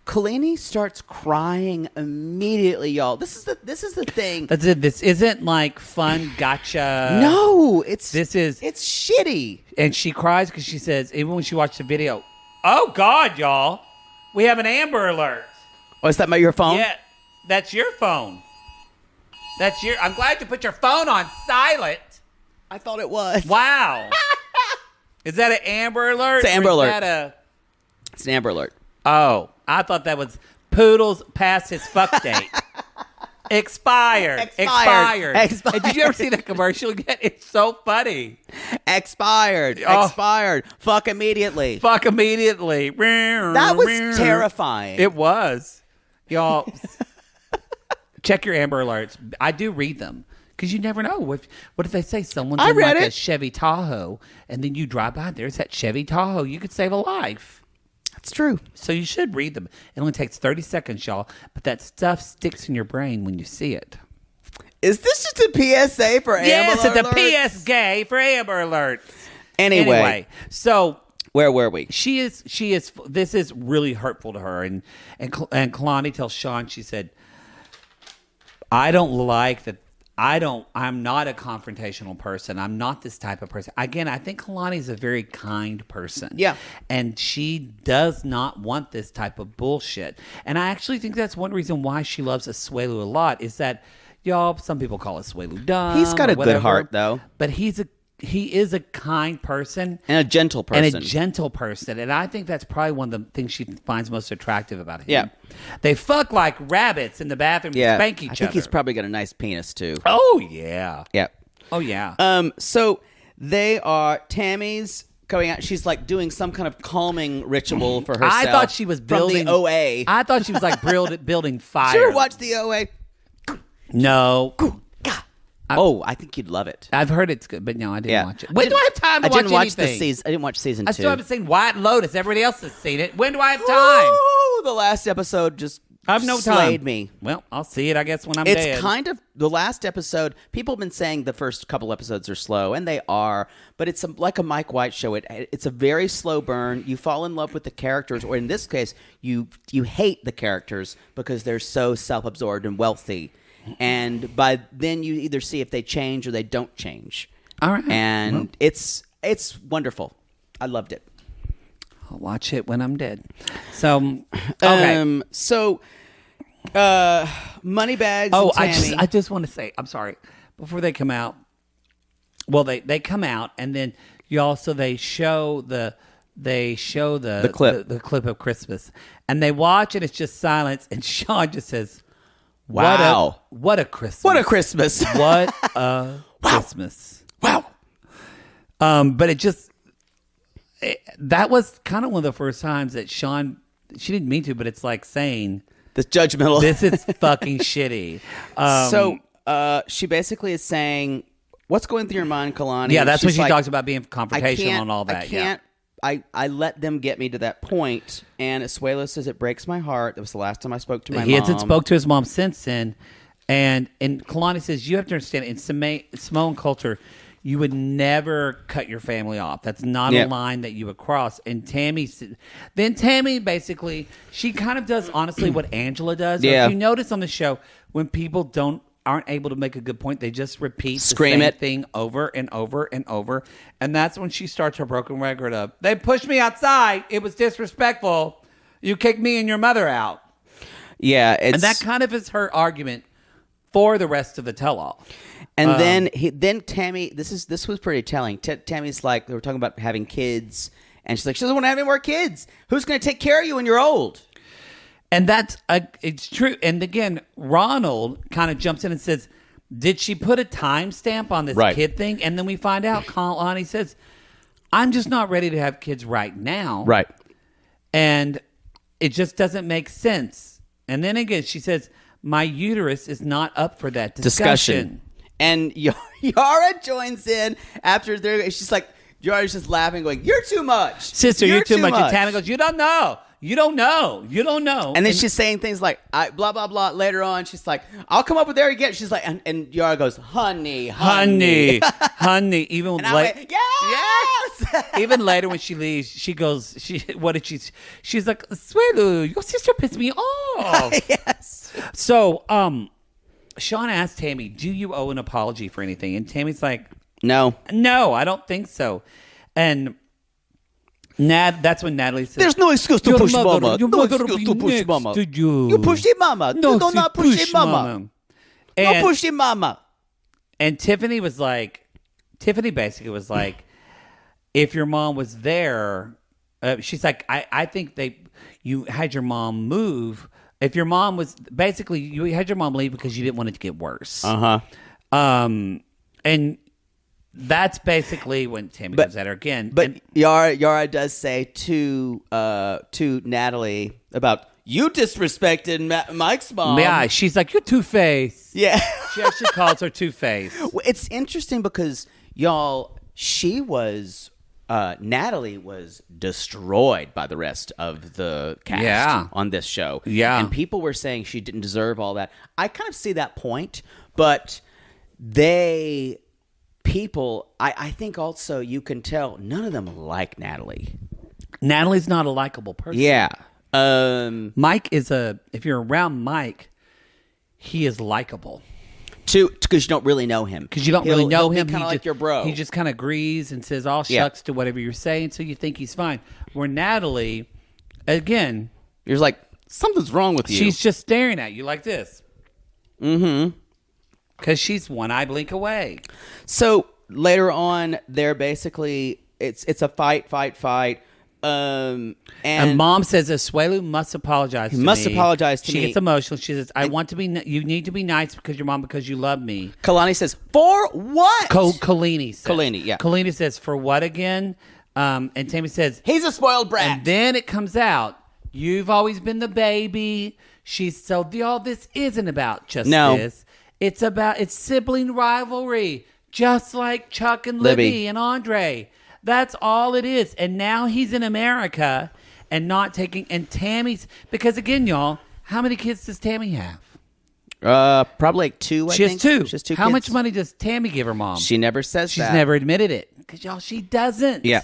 Kalini starts crying immediately, y'all. This is the thing. That's it. This isn't like fun gotcha. No, it's shitty. And she cries because she says, even when she watched the video, oh, God, y'all, we have an Amber Alert. Oh, is that your phone? Yeah, that's your phone. I'm glad you put your phone on silent. I thought it was. Wow. Is that an Amber Alert? It's an Amber or is Alert. that It's an Amber Alert. Oh, I thought that was Poodle's past his fuck date. Expired. And did you ever see that commercial yet? It's so funny. Expired. Fuck immediately. Fuck immediately. That was terrifying. It was. Y'all, check your Amber Alerts. I do read them. Because you never know. What if they say someone's in like a Chevy Tahoe, and then you drive by, there's that Chevy Tahoe. You could save a life. That's true. So you should read them. It only takes 30 seconds, y'all. But that stuff sticks in your brain when you see it. Is this just a PSA for Amber Yes, it's Alerts? a PS gay for Amber Alerts. Anyway. So Where were we? she is. This is really hurtful to her. And Kalani tells Sean, she said, I don't like that. I'm not a confrontational person. I'm not this type of person. Again, I think Kalani is a very kind person. Yeah. And she does not want this type of bullshit. And I actually think that's one reason why she loves Asuelu a lot is that, y'all, some people call Asuelu dumb. He's got a or whatever, good heart, though. But he is a kind person. And a gentle person. And I think that's probably one of the things she finds most attractive about him. Yeah. They fuck like rabbits in the bathroom and spank each other. I think he's probably got a nice penis, too. Oh, yeah. Yeah. Oh, yeah. So they are, Tammy's going out. She's like doing some kind of calming ritual for herself. I thought she was building. From the OA. I thought she was like building fire. Did you ever watch the OA? No. I think you'd love it. I've heard it's good, but no, I didn't watch it. When I do I have time to watch anything? I didn't watch season 2. I still haven't seen White Lotus. Everybody else has seen it. When do I have time? Ooh, the last episode just I have no slayed time. me. Well, I'll see it, I guess, when I'm It's dead. kind of the last episode. People have been saying the first couple episodes are slow, and they are. But it's like a Mike White show. It's a very slow burn. You fall in love with the characters, or in this case, you hate the characters because they're so self-absorbed and wealthy. And by then, you either see if they change or they don't change. All right. And it's wonderful. I loved it. I'll watch it when I'm dead. So, okay. Moneybags. Oh, and Tammy. I just want to say, I'm sorry. Before they come out, well, they come out, and then they show the clip. the clip of Christmas, and they watch, and it's just silence, and Sean just says, "Wow, what a Christmas! What a Christmas! What a Christmas! Wow!" But that was kind of one of the first times that Sean. She didn't mean to, but it's like saying this judgmental. This is fucking shitty. She basically is saying, "What's going through your mind, Kalani?" Yeah, that's when she like, talks about being confrontational and all that. I can't. I let them get me to that point, and Asuelu says it breaks my heart. That was the last time I spoke to my mom. He hasn't spoke to his mom since then, and Kalani says you have to understand in Samoan culture, you would never cut your family off. That's not a line that you would cross. And Tammy basically, she kind of does honestly what Angela does. Yeah. If you notice on the show, when people aren't able to make a good point, they just repeat the same thing over and over and over. And that's when she starts her broken record of, they pushed me outside. It was disrespectful. You kicked me and your mother out. Yeah. And that kind of is her argument for the rest of the tell-all. And then Tammy, this was pretty telling. Tammy's like, they were talking about having kids, and she's like, she doesn't want to have any more kids. Who's going to take care of you when you're old? And it's true. And again, Ronald kind of jumps in and says, did she put a timestamp on this kid thing? And then we find out, Kalani says, I'm just not ready to have kids right now. Right. And it just doesn't make sense. And then again, she says, my uterus is not up for that discussion. And Yara joins in after she's like, Yara's just laughing, going, "You're too much, sister. You're too much." And Tana goes, "You don't know. You don't know. You don't know." And then she's saying things like, blah, blah, blah. Later on, she's like, "I'll come up with there again." She's like, and Yara goes, honey. Even went, yes. Even later when she leaves, she goes, she's like, Asuelu, your sister pissed me off. Yes. So, Sean asked Tammy, do you owe an apology for anything? And Tammy's like, No, I don't think so. And that's when Natalie says, there's no excuse to push mama. No excuse to push mama. You push it, mama. No, do not push it, mama. No push it, mama. And Tiffany basically was like, if your mom was there, she's like, I think you had your mom move. If your mom was basically, you had your mom leave because you didn't want it to get worse. And that's basically when Tammy comes at her again. But Yara does say to Natalie about, you disrespected Mike's mom. Yeah, she's like, you're Two-Faced. Yeah. She actually calls her Two-Faced. Well, it's interesting because, y'all, Natalie was destroyed by the rest of the cast on this show. Yeah. And people were saying she didn't deserve all that. I kind of see that point, but I think also you can tell none of them like Natalie. Natalie's not a likable person. Yeah. Mike if you're around Mike, he is likable. Because you don't really know him. Because you don't really know him. Kind of like your bro. He just kind of agrees and says all shucks to whatever you're saying, so you think he's fine. Where Natalie, again, you're like, something's wrong with you. She's just staring at you like this. Mm-hmm. Because she's one eye blink away. So later on, they're basically it's a fight. And Mom says Asuelu must apologize to me. Must apologize to me. She gets emotional. She says, you need to be nice because your mom, because you love me. Kalani says, for what? Kalini says. Kalini says, for what again? And Tammy says, he's a spoiled brat. And then it comes out, you've always been the baby. This isn't about just this. It's sibling rivalry. Just like Chuck and Libby and Andre. That's all it is. And now he's in America and not taking... And Tammy's... Because again, y'all, how many kids does Tammy have? Probably like 2, I think. She has 2. She has 2 How kids. much money does Tammy give her mom? She never says She's that. She's never admitted it. Because, y'all, she doesn't. Yeah.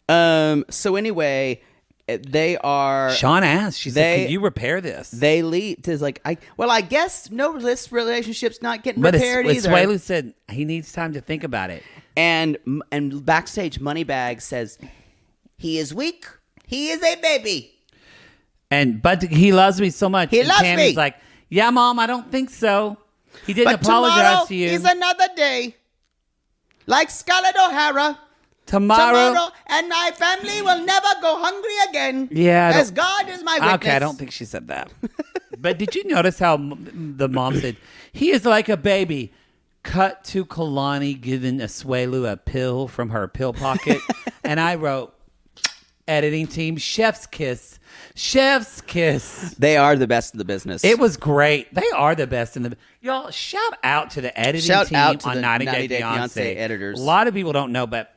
So anyway, they are... Sean asked. She said, can you repair this? They leave. It's like, I guess this relationship's not getting repaired either. But Asuelu said he needs time to think about it. And backstage, Moneybag says, he is weak. He is a baby. But he loves me so much. He and loves Tammy's me. like, yeah, Mom, I don't think so. He didn't But apologize tomorrow to you. is another day. Like Scarlett O'Hara. Tomorrow. And my family will never go hungry again. Yeah, As God is my witness. Okay, I don't think she said that. But did you notice how the mom said, he is like a baby? Cut to Kalani giving Asuelu a pill from her pill pocket. And I wrote, editing team, chef's kiss. Chef's kiss. They are the best in the business. It was great. They are the best in the... Y'all, shout out to the editing team on 90 Day Fiancé editors. A lot of people don't know, but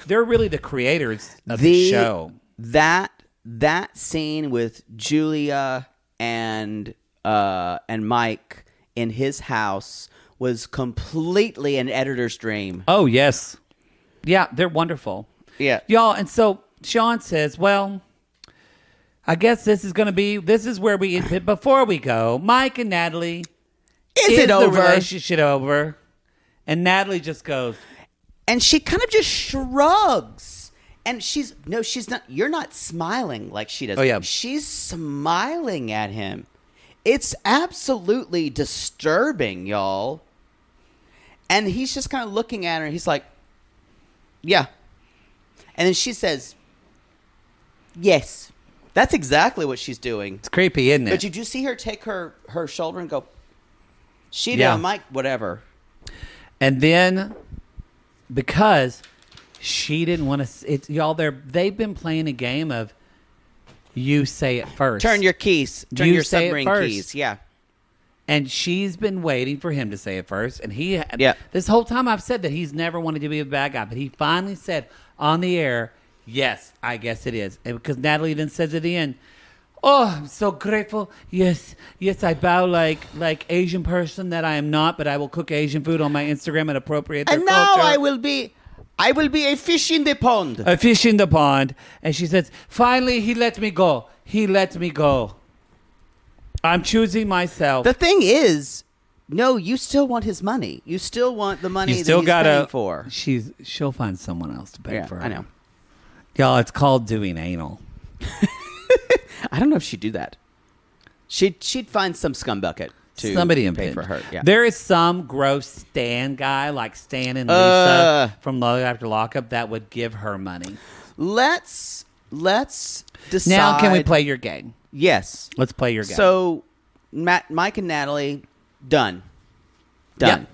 they're really the creators of the show. That scene with Julia and Mike in his house was completely an editor's dream. Oh, yes. Yeah, they're wonderful. Yeah. Y'all, and so Sean says, well, I guess this is where we, before we go, Mike and Natalie, is it over? The relationship over? And Natalie just goes. And she kind of just shrugs. And she's not, you're not smiling like she does. Oh, yeah. She's smiling at him. It's absolutely disturbing, y'all. And he's just kind of looking at her and he's like, yeah. And then she says, yes. That's exactly what she's doing. It's creepy, isn't it? But did you see her take her shoulder and go, she Yeah. done Mike, whatever. And then, because she didn't want to, y'all, they've been playing a game of you say it first. Turn your keys. Turn You your say it submarine first. keys. Yeah. And she's been waiting for him to say it first. And Yeah. this whole time I've said that he's never wanted to be a bad guy. But he finally said on the air, yes, I guess it is. And because Natalie then says at the end, oh, I'm so grateful. Yes, I bow like Asian person that I am not, but I will cook Asian food on my Instagram and appropriate their And now culture. I will be a fish in the pond. A fish in the pond. And she says, finally, he let me go. He let me go. I'm choosing myself. The thing is, no, you still want his money. You still want the money You still that he's paying gotta for. She'll find someone else to pay Yeah, for her. I know. Y'all, it's called doing anal. I don't know if she'd do that. She'd find some scumbucket to Somebody pay impinge. for her. Yeah. There is some gross Stan guy like Stan and Lisa from Love After Lockup that would give her money. Let's decide. Now, can we play your game? Yes. Let's play your game. So, Mike and Natalie, done. Yep.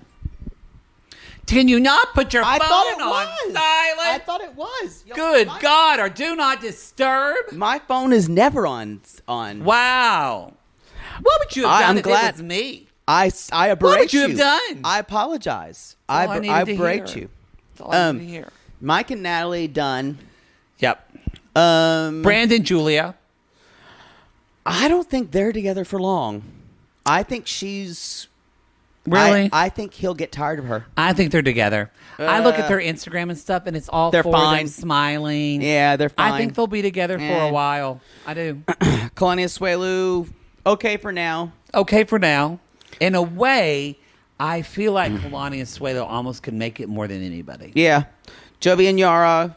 Can you not put your I phone thought it on was. silent? I thought it was. Yo, Good God, or do not disturb? My phone is never on. Wow. What would you have done I'm if glad. it was me? I berate What would you have done? I apologize. That's all I needed to berate hear. you. That's all I need to hear. Mike and Natalie, done. Yep. Um, Brandon, Julia. I don't think they're together for long. I think she's... Really? I think he'll get tired of her. I think they're together. I look at their Instagram and stuff, and it's all They're for fine. them smiling. Yeah, they're fine. I think they'll be together for a while. I do. Kalani Asuelu, okay for now. Okay for now. In a way, I feel like Kalani and Asuelu almost can make it more than anybody. Yeah. Jovi and Yara,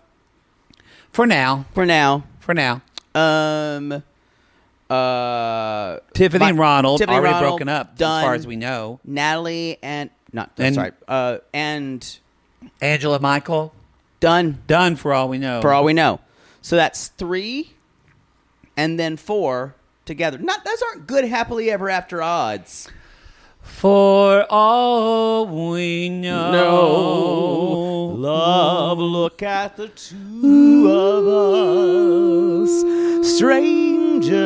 For now. for now. For now. Tiffany and Ronald already Ronald, broken up, done. as far as we know. Natalie and... And- and Angela, Michael, done. done for all we know. For all we know. So that's 3 and then 4 together. Those aren't good happily ever after odds. For all we know. No. Love, look at the two of us. Strangers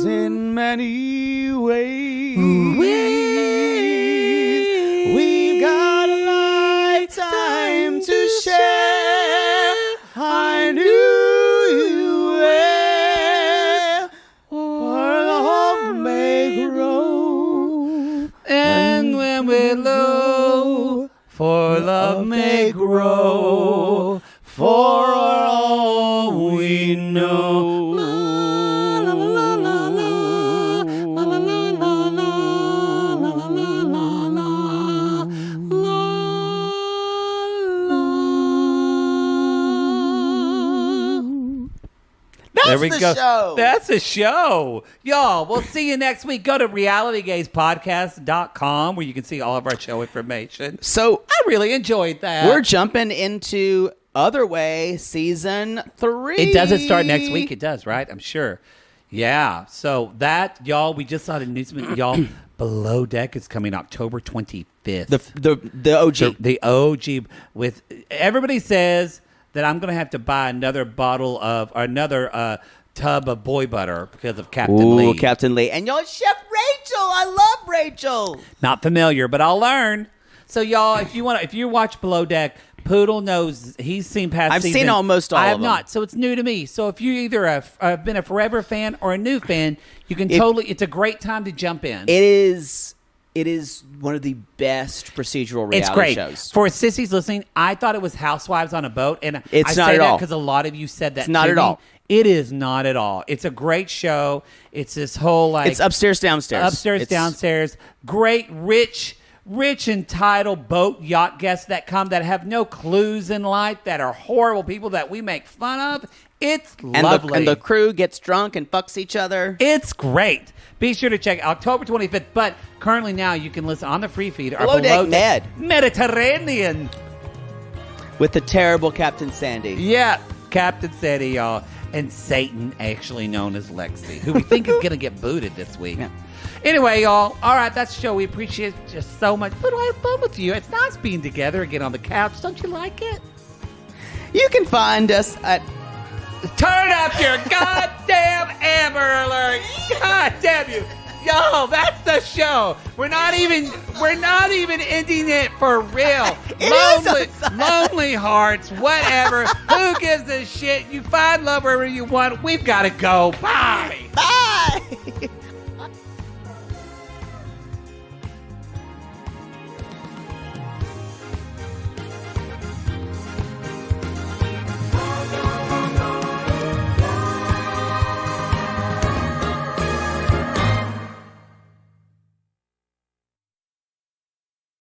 in many ways. We've got a lifetime to share. I knew you well. Our love may grow. And when we're low, for love may grow, for all we know. There we the go. show. That's a show. Y'all, we'll see you next week. Go to realitygazepodcast.com where you can see all of our show information. So I really enjoyed that. we're jumping into Other Way Season 3. It doesn't start next week. It does, right? I'm sure. Yeah. So that, y'all, we just saw the announcement. Y'all, Below Deck is coming October 25th. The OG. The OG. With everybody says that I'm going to have to buy another bottle of, or another tub of boy butter because of Captain Lee. Captain Lee. And y'all, Chef Rachel. I love Rachel. Not familiar, but I'll learn. So y'all, if you watch Below Deck, Poodle knows he's seen past I've seasons. seen almost all I have of them. not, so it's new to me. So if you either have been a forever fan or a new fan, you can it's a great time to jump in. It is one of the best procedural reality It's great. shows. For sissies listening, I thought it was Housewives on a boat, and It's I not say at that all. because a lot of you said that. It's not to at me. all. It is not at all. It's a great show. It's this whole like It's upstairs, downstairs. downstairs. Great, rich, entitled boat yacht guests that come that have no clues in life, that are horrible people that we make fun of. It's lovely. And the crew gets drunk and fucks each other. It's great. Be sure to check October 25th. But currently now you can listen on the free feed. Our Below Deck Med. Mediterranean. With the terrible Captain Sandy. Yeah, Captain Sandy, y'all. And Satan, actually known as Lexi, who we think is going to get booted this week. Yeah. Anyway, y'all, all right, that's the show. We appreciate it just so much. But I have fun with you. It's nice being together again on the couch. Don't you like it? You can find us at... Turn up your goddamn Amber Alert. God damn you. Yo, that's the show. We're not even ending it for real. Lonely hearts, whatever. Who gives a shit? You find love wherever you want. We've got to go. Bye. Bye!